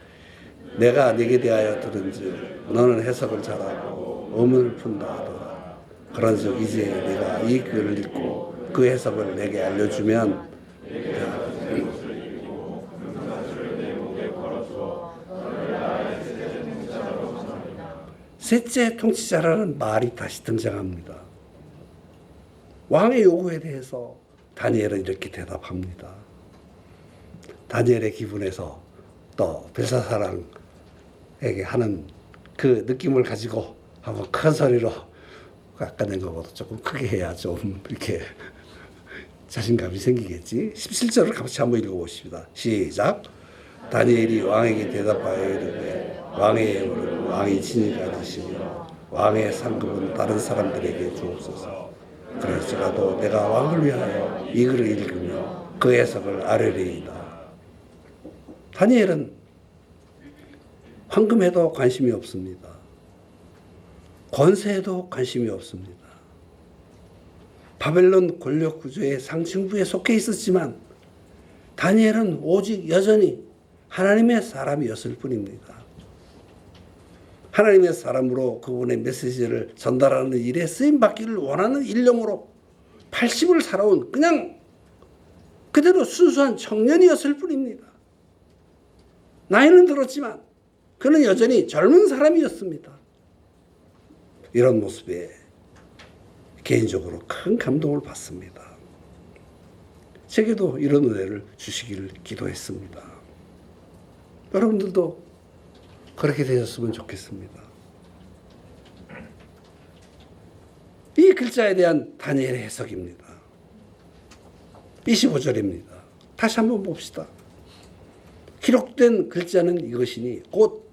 내가 네게 대하여 들은즉 너는 해석을 잘하고 의문을 푼다 하더라. 그런즉 이제 네가 이 글을 읽고 그 해석을 내게 알려주면 셋째 통치자라는 말이 다시 등장합니다. 왕의 요구에 대해서 다니엘은 이렇게 대답합니다. 다니엘의 기분에서 또 벨사사랑에게 하는 그 느낌을 가지고 한번 큰 소리로 아까 낸 것보다 조금 크게 해야 좀 이렇게 자신감이 생기겠지. 17절을 같이 한번 읽어보십니다. 시작. 다니엘이 왕에게 대답하여 이르되 왕의 예물은 왕이 친히 가지시며 왕의 상급은 다른 사람들에게 주옵소서. 그럴지라도 내가 왕을 위하여 이 글을 읽으며 그 해석을 아뢰리이다. 다니엘은 황금에도 관심이 없습니다. 권세에도 관심이 없습니다. 바벨론 권력 구조의 상층부에 속해 있었지만 다니엘은 오직 여전히 하나님의 사람이었을 뿐입니다. 하나님의 사람으로 그분의 메시지를 전달하는 일에 쓰임받기를 원하는 일념으로 80을 살아온 그냥 그대로 순수한 청년이었을 뿐입니다. 나이는 들었지만 그는 여전히 젊은 사람이었습니다. 이런 모습에 개인적으로 큰 감동을 받습니다. 제게도 이런 은혜를 주시기를 기도했습니다. 여러분들도 그렇게 되셨으면 좋겠습니다. 이 글자에 대한 다니엘의 해석입니다. 25절입니다. 다시 한번 봅시다. 기록된 글자는 이것이니 곧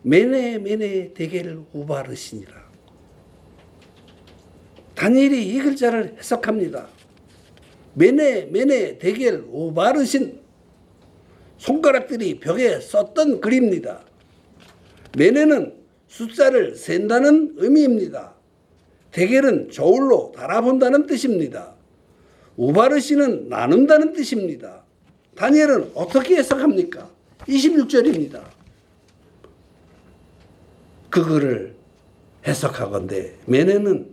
메네 데겔 우바르시니라. 다니엘이 이 글자를 해석합니다. 메네 데겔 우바르신, 손가락들이 벽에 썼던 글입니다. 메네는 숫자를 센다는 의미입니다. 데겔은 저울로 달아본다는 뜻입니다. 우바르시는 나눈다는 뜻입니다. 다니엘은 어떻게 해석합니까? 26절입니다. 그거를 해석하건대 메네는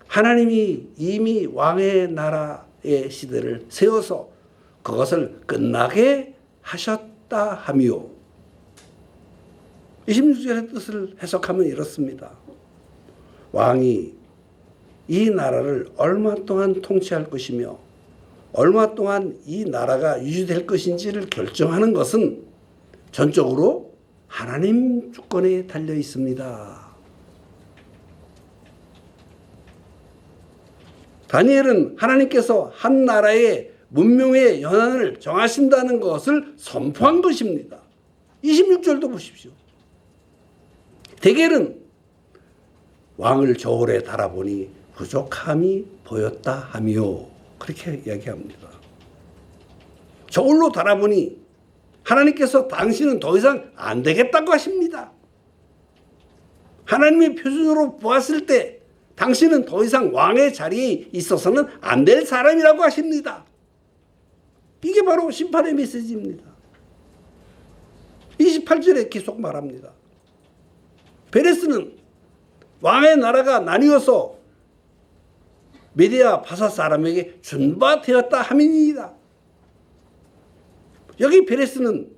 하나님이 이미 왕의 나라의 시대를 세워서 그것을 끝나게 하셨다 하며 26절의 뜻을 해석하면 이렇습니다. 왕이 이 나라를 얼마 동안 통치할 것이며 얼마 동안 이 나라가 유지될 것인지를 결정하는 것은 전적으로 하나님 주권에 달려 있습니다. 다니엘은 하나님께서 한 나라의 문명의 연한을 정하신다는 것을 선포한 것입니다. 26절도 보십시오. 데겔은 왕을 저울에 달아보니 부족함이 보였다 하며 그렇게 이야기합니다. 저울로 달아보니 하나님께서 당신은 더 이상 안 되겠다고 하십니다. 하나님의 표준으로 보았을 때 당신은 더 이상 왕의 자리에 있어서는 안 될 사람이라고 하십니다. 이게 바로 심판의 메시지입니다. 28절에 계속 말합니다. 베레스는 왕의 나라가 나뉘어서 메디아 바사 사람에게 준바되었다 함이니이다. 여기 베레스는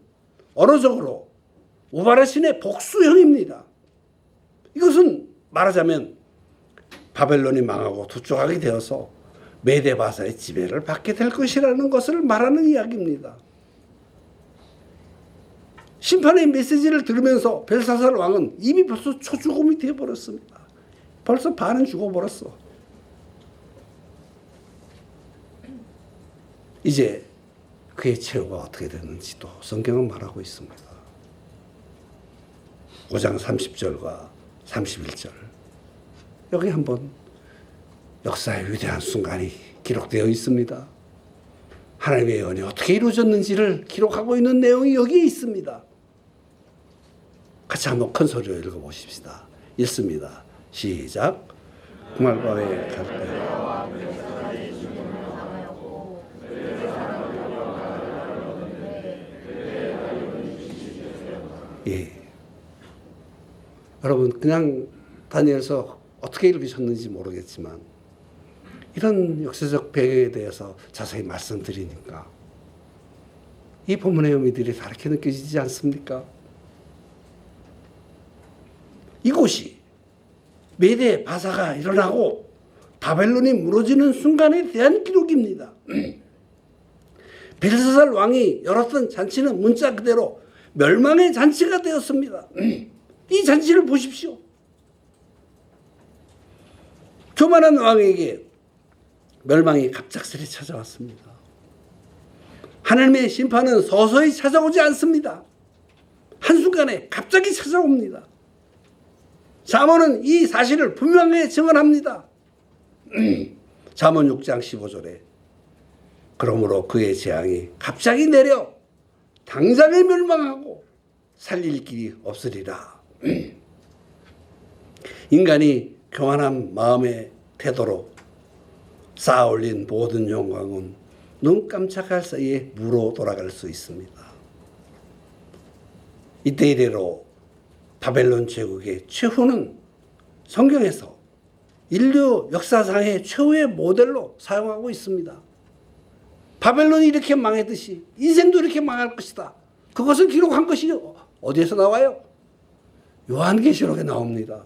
언어적으로 우바르신의 복수형입니다. 이것은 말하자면 바벨론이 망하고 두쪽하게 되어서 메데 바사의 지배를 받게 될 것이라는 것을 말하는 이야기입니다. 심판의 메시지를 들으면서 벨사살 왕은 이미 벌써 초죽음이 되어버렸습니다. 벌써 반은 죽어버렸어. 이제 그의 최후가 어떻게 됐는지도 성경은 말하고 있습니다. 5장 30절과 31절 여기 한번 역사의 위대한 순간이 기록되어 있습니다. 하나님의 예언이 어떻게 이루어졌는지를 기록하고 있는 내용이 여기에 있습니다. 같이 한번 큰 소리로 읽어보십시다. 읽습니다. 시작. 그말바에 갈 때 예, 여러분 그냥 다니엘서 어떻게 읽으셨는지 모르겠지만 이런 역사적 배경에 대해서 자세히 말씀드리니까 이 본문의 의미들이 다르게 느껴지지 않습니까? 이곳이 메대 바사가 일어나고 바벨론이 무너지는 순간에 대한 기록입니다. 벨사살 왕이 열었던 잔치는 문자 그대로 멸망의 잔치가 되었습니다. 이 잔치를 보십시오. 교만한 왕에게 멸망이 갑작스레 찾아왔습니다. 하나님의 심판은 서서히 찾아오지 않습니다. 한순간에 갑자기 찾아옵니다. 잠언은 이 사실을 분명하게 증언합니다. 잠언 6장 15절에 그러므로 그의 재앙이 갑자기 내려 당장에 멸망하고 살릴 길이 없으리라. 인간이 교만한 마음의 태도로 쌓아올린 모든 영광은 눈 깜짝할 사이에 무로 돌아갈 수 있습니다. 이때 이래로 바벨론 제국의 최후는 성경에서 인류 역사상의 최후의 모델로 사용하고 있습니다. 바벨론이 이렇게 망했듯이 인생도 이렇게 망할 것이다. 그것을 기록한 것이 어디에서 나와요? 요한계시록에 나옵니다.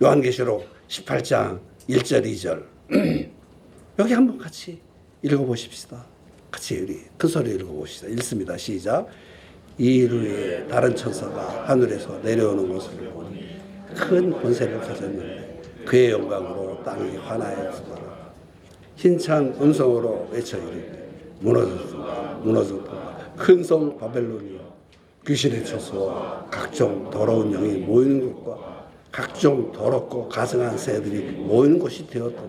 요한계시록 18장 1절 2절 여기 한번 같이 읽어보십시다. 같이 우리 큰 소리 읽어봅시다. 읽습니다. 시작. 이일 후에 다른 천사가 하늘에서 내려오는 것을 보니 큰 권세를 가졌는데 그의 영광으로 땅이 환하였으나 힘찬 음성으로 외쳐 이르되 무너졌다 무너졌다 큰 성 바벨론이여 귀신의 처소와 각종 더러운 영이 모이는 곳과 각종 더럽고 가증한 새들이 모이는 곳이 되었다.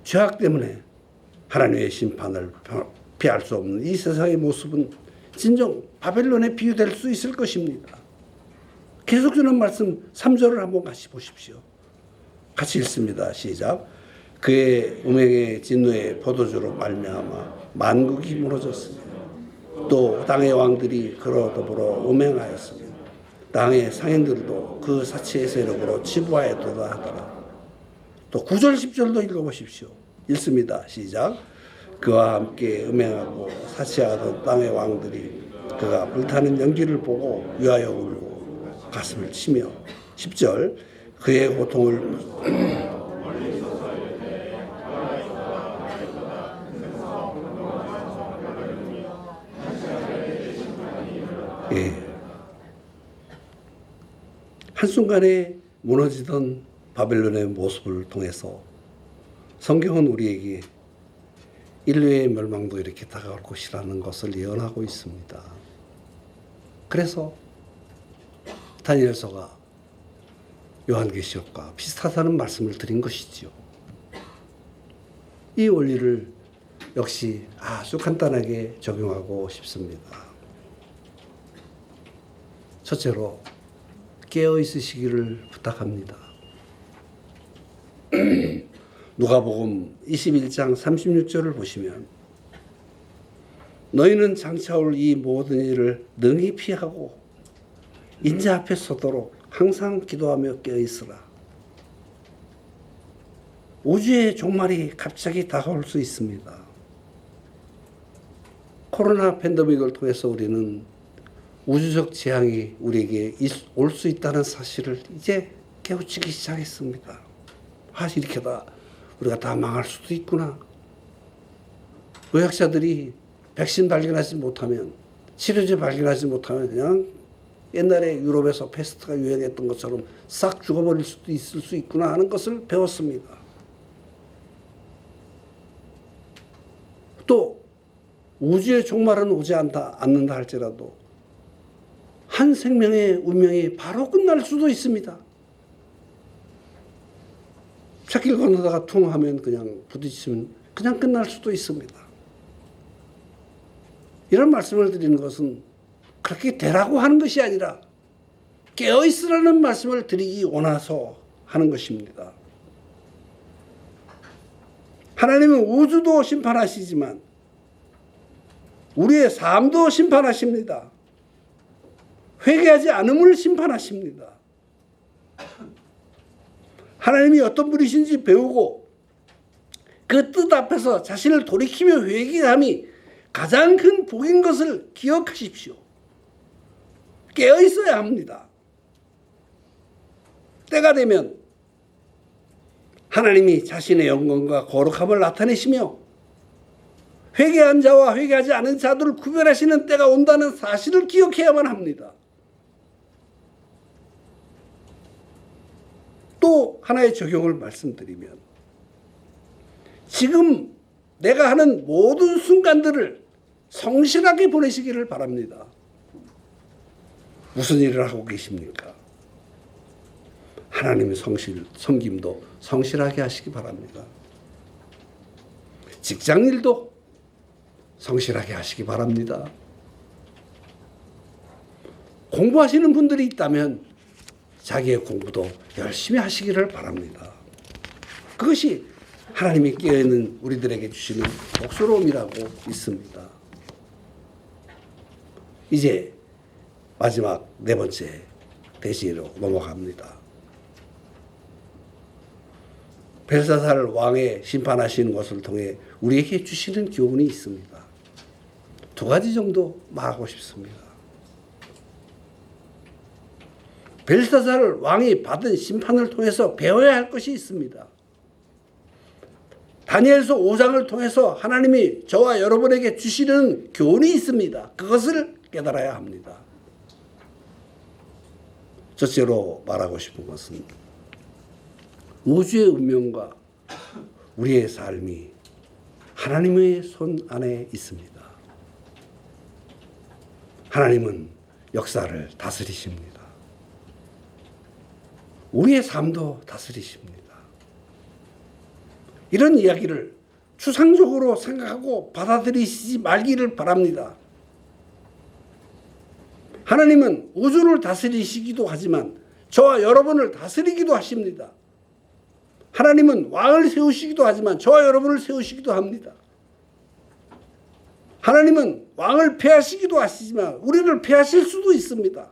죄악 때문에 하나님의 심판을 피할 수 없는 이 세상의 모습은 진정 바벨론에 비유될 수 있을 것입니다. 계속 주는 말씀 3절을 한번 같이 보십시오. 같이 읽습니다. 시작. 그의 음행의 진노의 포도주로 말미암아 만국이 무너졌으며 또 땅의 왕들이 그로 더불어 음행하였으며 땅의 상인들도 그 사치의 세력으로 치부하였도다 하더라. 또 9절 10절도 읽어보십시오. 읽습니다. 시작. 그와 함께 음행하고 사치하던 땅의 왕들이 그가 불타는 연기를 보고 위하여 울고 가슴을 치며 10절 그의 고통을 한순간에 무너지던 바벨론의 모습을 통해서 성경은 우리에게 인류의 멸망도 이렇게 다가올 것이라는 것을 예언하고 있습니다. 그래서 다니엘서가 요한계시록과 비슷하다는 말씀을 드린 것이지요. 이 원리를 역시 아주 간단하게 적용하고 싶습니다. 첫째로 깨어 있으시기를 부탁합니다. 누가복음 21장 36절을 보시면 너희는 장차올 이 모든 일을 능히 피하고 인자 앞에 서도록 항상 기도하며 깨어 있으라. 우주의 종말이 갑자기 다가올 수 있습니다. 코로나 팬데믹을 통해서 우리는 우주적 재앙이 우리에게 올 수 있다는 사실을 이제 깨우치기 시작했습니다. 이렇게다 우리가 다 망할 수도 있구나. 의학자들이 백신 발견하지 못하면, 치료제 발견하지 못하면 그냥 옛날에 유럽에서 패스트가 유행했던 것처럼 싹 죽어버릴 수도 있을 수 있구나 하는 것을 배웠습니다. 또 우주의 종말은 오지 않는다 할지라도 한 생명의 운명이 바로 끝날 수도 있습니다. 찻길 건너다가 퉁 하면 그냥 부딪히면 그냥 끝날 수도 있습니다. 이런 말씀을 드리는 것은 그렇게 되라고 하는 것이 아니라 깨어있으라는 말씀을 드리기 원해서 하는 것입니다. 하나님은 우주도 심판하시지만 우리의 삶도 심판하십니다. 회개하지 않음을 심판하십니다. 하나님이 어떤 분이신지 배우고 그 뜻 앞에서 자신을 돌이키며 회개함이 가장 큰 복인 것을 기억하십시오. 깨어 있어야 합니다. 때가 되면 하나님이 자신의 영광과 거룩함을 나타내시며 회개한 자와 회개하지 않은 자들을 구별하시는 때가 온다는 사실을 기억해야만 합니다. 또 하나의 적용을 말씀드리면 지금 내가 하는 모든 순간들을 성실하게 보내시기를 바랍니다. 무슨 일을 하고 계십니까? 하나님의 섬김도 성실하게 하시기 바랍니다. 직장일도 성실하게 하시기 바랍니다. 공부하시는 분들이 있다면 자기의 공부도 열심히 하시기를 바랍니다. 그것이 하나님이 깨어있는 우리들에게 주시는 복스러움이라고 믿습니다. 이제 마지막 네 번째 대시로 넘어갑니다. 벨사살 왕의 심판하시는 것을 통해 우리에게 주시는 교훈이 있습니다. 두 가지 정도 말하고 싶습니다. 벨사살 왕이 받은 심판을 통해서 배워야 할 것이 있습니다. 다니엘서 5장을 통해서 하나님이 저와 여러분에게 주시는 교훈이 있습니다. 그것을 깨달아야 합니다. 첫째로 말하고 싶은 것은 우주의 운명과 우리의 삶이 하나님의 손 안에 있습니다. 하나님은 역사를 다스리십니다. 우리의 삶도 다스리십니다. 이런 이야기를 추상적으로 생각하고 받아들이시지 말기를 바랍니다. 하나님은 우주를 다스리시기도 하지만 저와 여러분을 다스리기도 하십니다. 하나님은 왕을 세우시기도 하지만 저와 여러분을 세우시기도 합니다. 하나님은 왕을 폐하시기도 하시지만 우리를 폐하실 수도 있습니다.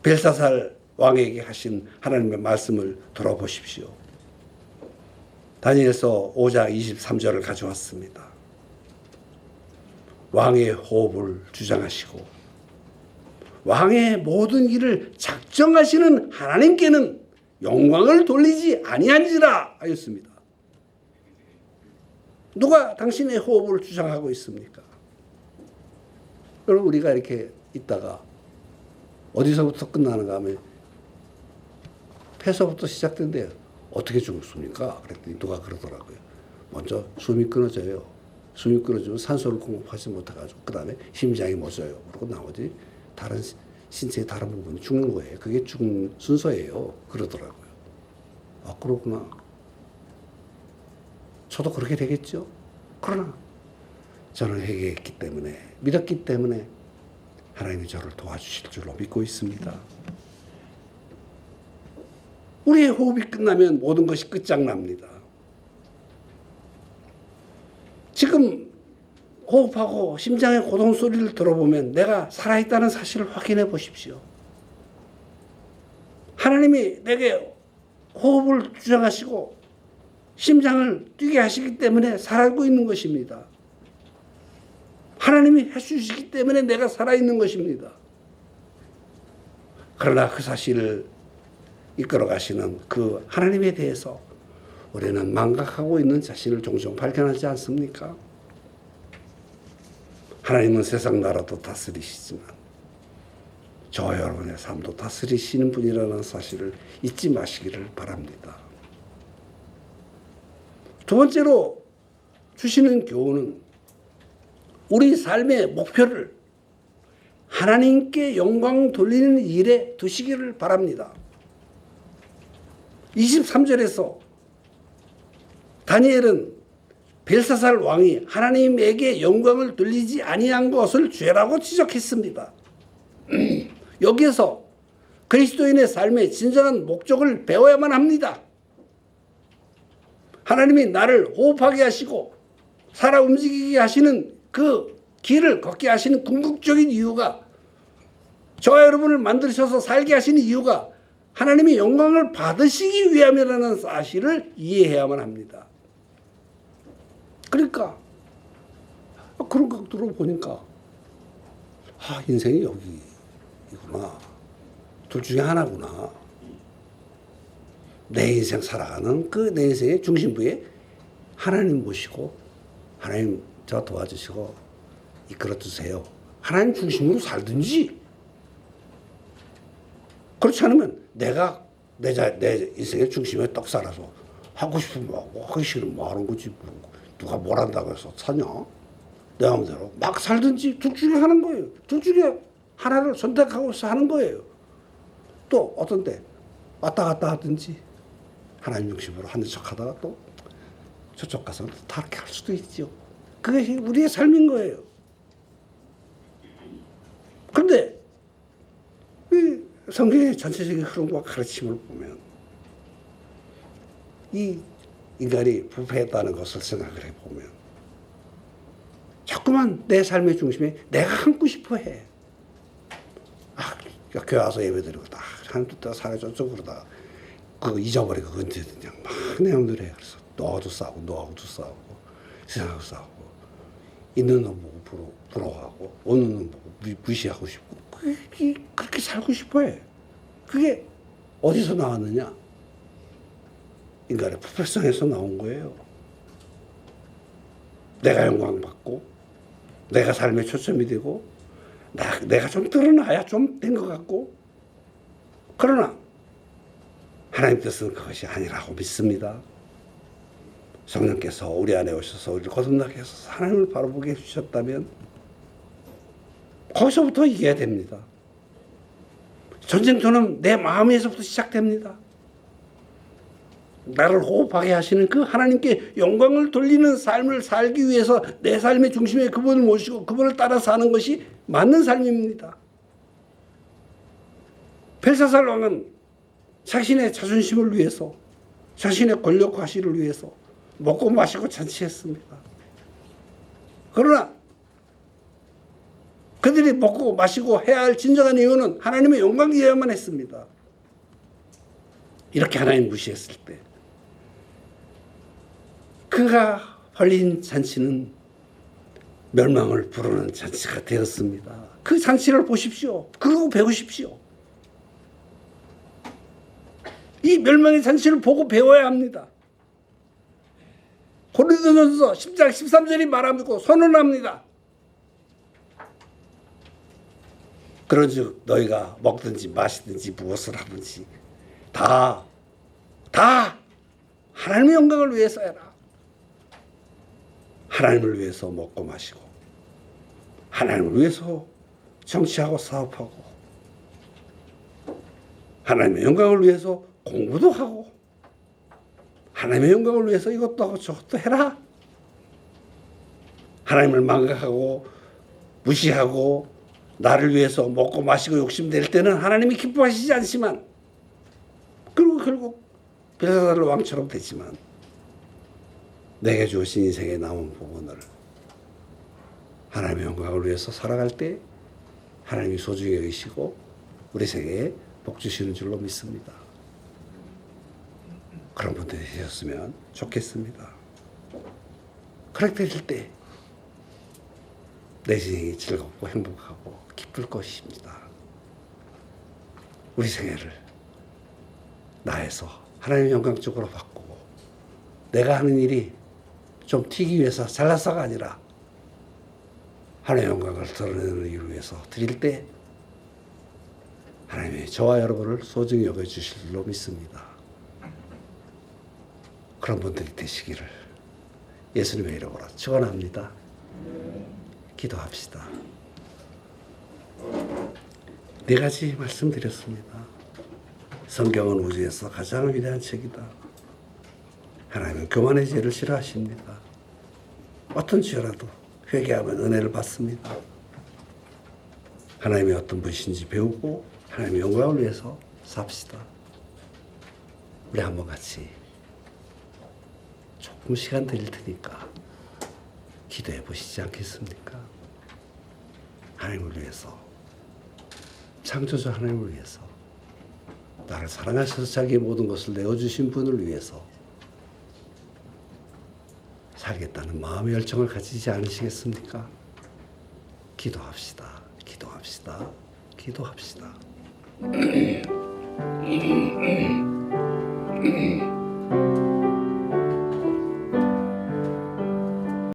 벨사살 왕에게 하신 하나님의 말씀을 들어보십시오. 다니엘서 5장 23절을 가져왔습니다. 왕의 호흡을 주장하시고 왕의 모든 일을 작정하시는 하나님께는 영광을 돌리지 아니한지라 하였습니다. 누가 당신의 호흡을 주장하고 있습니까? 여러분, 우리가 이렇게 있다가 어디서부터 끝나는가 하면 폐서부터 시작된대요. 어떻게 죽습니까? 그랬더니 누가 그러더라고요. 먼저 숨이 끊어져요. 숨이 끊어지면 산소를 공급하지 못해가지고 그 다음에 심장이 멎어요. 그리고 나머지 다른 신체의 다른 부분이 죽는 거예요. 그게 죽는 순서예요. 그러더라고요. 아, 그렇구나. 저도 그렇게 되겠죠. 그러나 저는 회개했기 때문에, 믿었기 때문에 하나님이 저를 도와주실 줄로 믿고 있습니다. 우리의 호흡이 끝나면 모든 것이 끝장납니다. 지금 호흡하고 심장의 고동 소리를 들어보면 내가 살아있다는 사실을 확인해 보십시오. 하나님이 내게 호흡을 주장하시고 심장을 뛰게 하시기 때문에 살고 있는 것입니다. 하나님이 해주시기 때문에 내가 살아있는 것입니다. 그러나 그 사실을 이끌어 가시는 그 하나님에 대해서 우리는 망각하고 있는 자신을 종종 발견하지 않습니까? 하나님은 세상 나라도 다스리시지만 저와 여러분의 삶도 다스리시는 분이라는 사실을 잊지 마시기를 바랍니다. 두 번째로 주시는 교훈은 우리 삶의 목표를 하나님께 영광 돌리는 일에 두시기를 바랍니다. 23절에서 다니엘은 벨사살 왕이 하나님에게 영광을 돌리지 아니한 것을 죄라고 지적했습니다. 여기에서 그리스도인의 삶의 진정한 목적을 배워야만 합니다. 하나님이 나를 호흡하게 하시고 살아 움직이게 하시는 그 길을 걷게 하시는 궁극적인 이유가, 저와 여러분을 만드셔서 살게 하시는 이유가 하나님의 영광을 받으시기 위함이라는 사실을 이해해야만 합니다. 그러니까 그런 각도로 보니까 인생이 여기구나. 둘 중에 하나구나. 내 인생 살아가는 그 내 인생의 중심부에 하나님 모시고 하나님 저 도와주시고 이끌어 주세요. 하나님 중심으로 살든지, 그렇지 않으면 내가 내 인생의 중심에 떡 살아서 하고 싶으면 하고 하기 싫으면 뭐 하는 거지. 누가 뭘 한다고 해서 사냐? 내 마음대로 막 살든지 둘 중에 하는 거예요. 둘 중에 하나를 선택하고서 하는 거예요. 또 어떤 때 왔다 갔다 하든지 하나님 중심으로 하는 척 하다가 또 저쪽 가서 다르게 할 수도 있죠. 그게 우리의 삶인 거예요. 그런데 이 성경의 전체적인 흐름과 가르침을 보면 이 인간이 부패했다는 것을 생각을 해보면 자꾸만 내 삶의 중심에 내가 함고 싶어 해. 교회 와서 예배 드리고 다 하나님 뜻대로 살아줘 그러다 그거 잊어버리고 언제든 그냥 막 내용들 해. 그래서 너하고도 싸우고 너하고도 싸우고 세상하고 싸우고 있는 놈 보고 부러워하고 없는 놈 보고 무시하고 싶고 그렇게 살고 싶어 해. 그게 어디서 나왔느냐? 인간의 부패성에서 나온 거예요. 내가 영광받고 내가 삶의 초점이 되고 내가 좀 드러나야 좀 된 것 같고, 그러나 하나님 뜻은 그것이 아니라고 믿습니다. 성령께서 우리 안에 오셔서 우리를 거듭나게 해서 하나님을 바라보게 해주셨다면 거기서부터 이겨야 됩니다. 전쟁터는 내 마음에서부터 시작됩니다. 나를 호흡하게 하시는 그 하나님께 영광을 돌리는 삶을 살기 위해서 내 삶의 중심에 그분을 모시고 그분을 따라 사는 것이 맞는 삶입니다. 벨사살 왕은 자신의 자존심을 위해서, 자신의 권력 과시를 위해서 먹고 마시고 잔치했습니다. 그러나 그들이 먹고 마시고 해야 할 진정한 이유는 하나님의 영광이어야만 했습니다. 이렇게 하나님 무시했을 때 그가 벌린 잔치는 멸망을 부르는 잔치가 되었습니다. 그 잔치를 보십시오. 그러고 배우십시오. 이 멸망의 잔치를 보고 배워야 합니다. 고린도전서 10장 13절이 말하고 선언합니다. 그런즉 너희가 먹든지 마시든지 무엇을 하든지 다 하나님의 영광을 위해서 해라. 하나님을 위해서 먹고 마시고 하나님을 위해서 정치하고 사업하고 하나님의 영광을 위해서 공부도 하고 하나님의 영광을 위해서 이것도 하고 저것도 해라. 하나님을 망각하고 무시하고 나를 위해서 먹고 마시고 욕심낼 때는 하나님이 기뻐하시지 않지만, 그리고 결국 벨사살 왕처럼 됐지만 내게 주신 인생의 남은 부분을 하나님의 영광을 위해서 살아갈 때 하나님이 소중히 여기시고 우리 생애에 복 주시는 줄로 믿습니다. 그런 분들이 되셨으면 좋겠습니다. 그렇게 될 때 내 인생이 즐겁고 행복하고 기쁠 것입니다. 우리 생애를 나에서 하나님의 영광 쪽으로 바꾸고 내가 하는 일이 좀 튀기 위해서 잘나서가 아니라 하나님의 영광을 드러내는 일을 위해서 드릴 때 하나님이 저와 여러분을 소중히 여겨주실 줄로 믿습니다. 그런 분들이 되시기를 예수님의 이름으로 축원합니다. 기도합시다. 네 가지 말씀드렸습니다. 성경은 우주에서 가장 위대한 책이다. 하나님은 교만의 죄를 싫어하십니다. 어떤 죄라도 회개하면 은혜를 받습니다. 하나님이 어떤 분이신지 배우고 하나님의 영광을 위해서 삽시다. 우리 한번 같이 조금 시간 드릴 테니까 기도해 보시지 않겠습니까? 하나님을 위해서, 창조주 하나님을 위해서, 나를 사랑하셔서 자기의 모든 것을 내어주신 분을 위해서 살겠다는 마음의 열정을 가지지 않으시겠습니까? 기도합시다. 기도합시다. 기도합시다.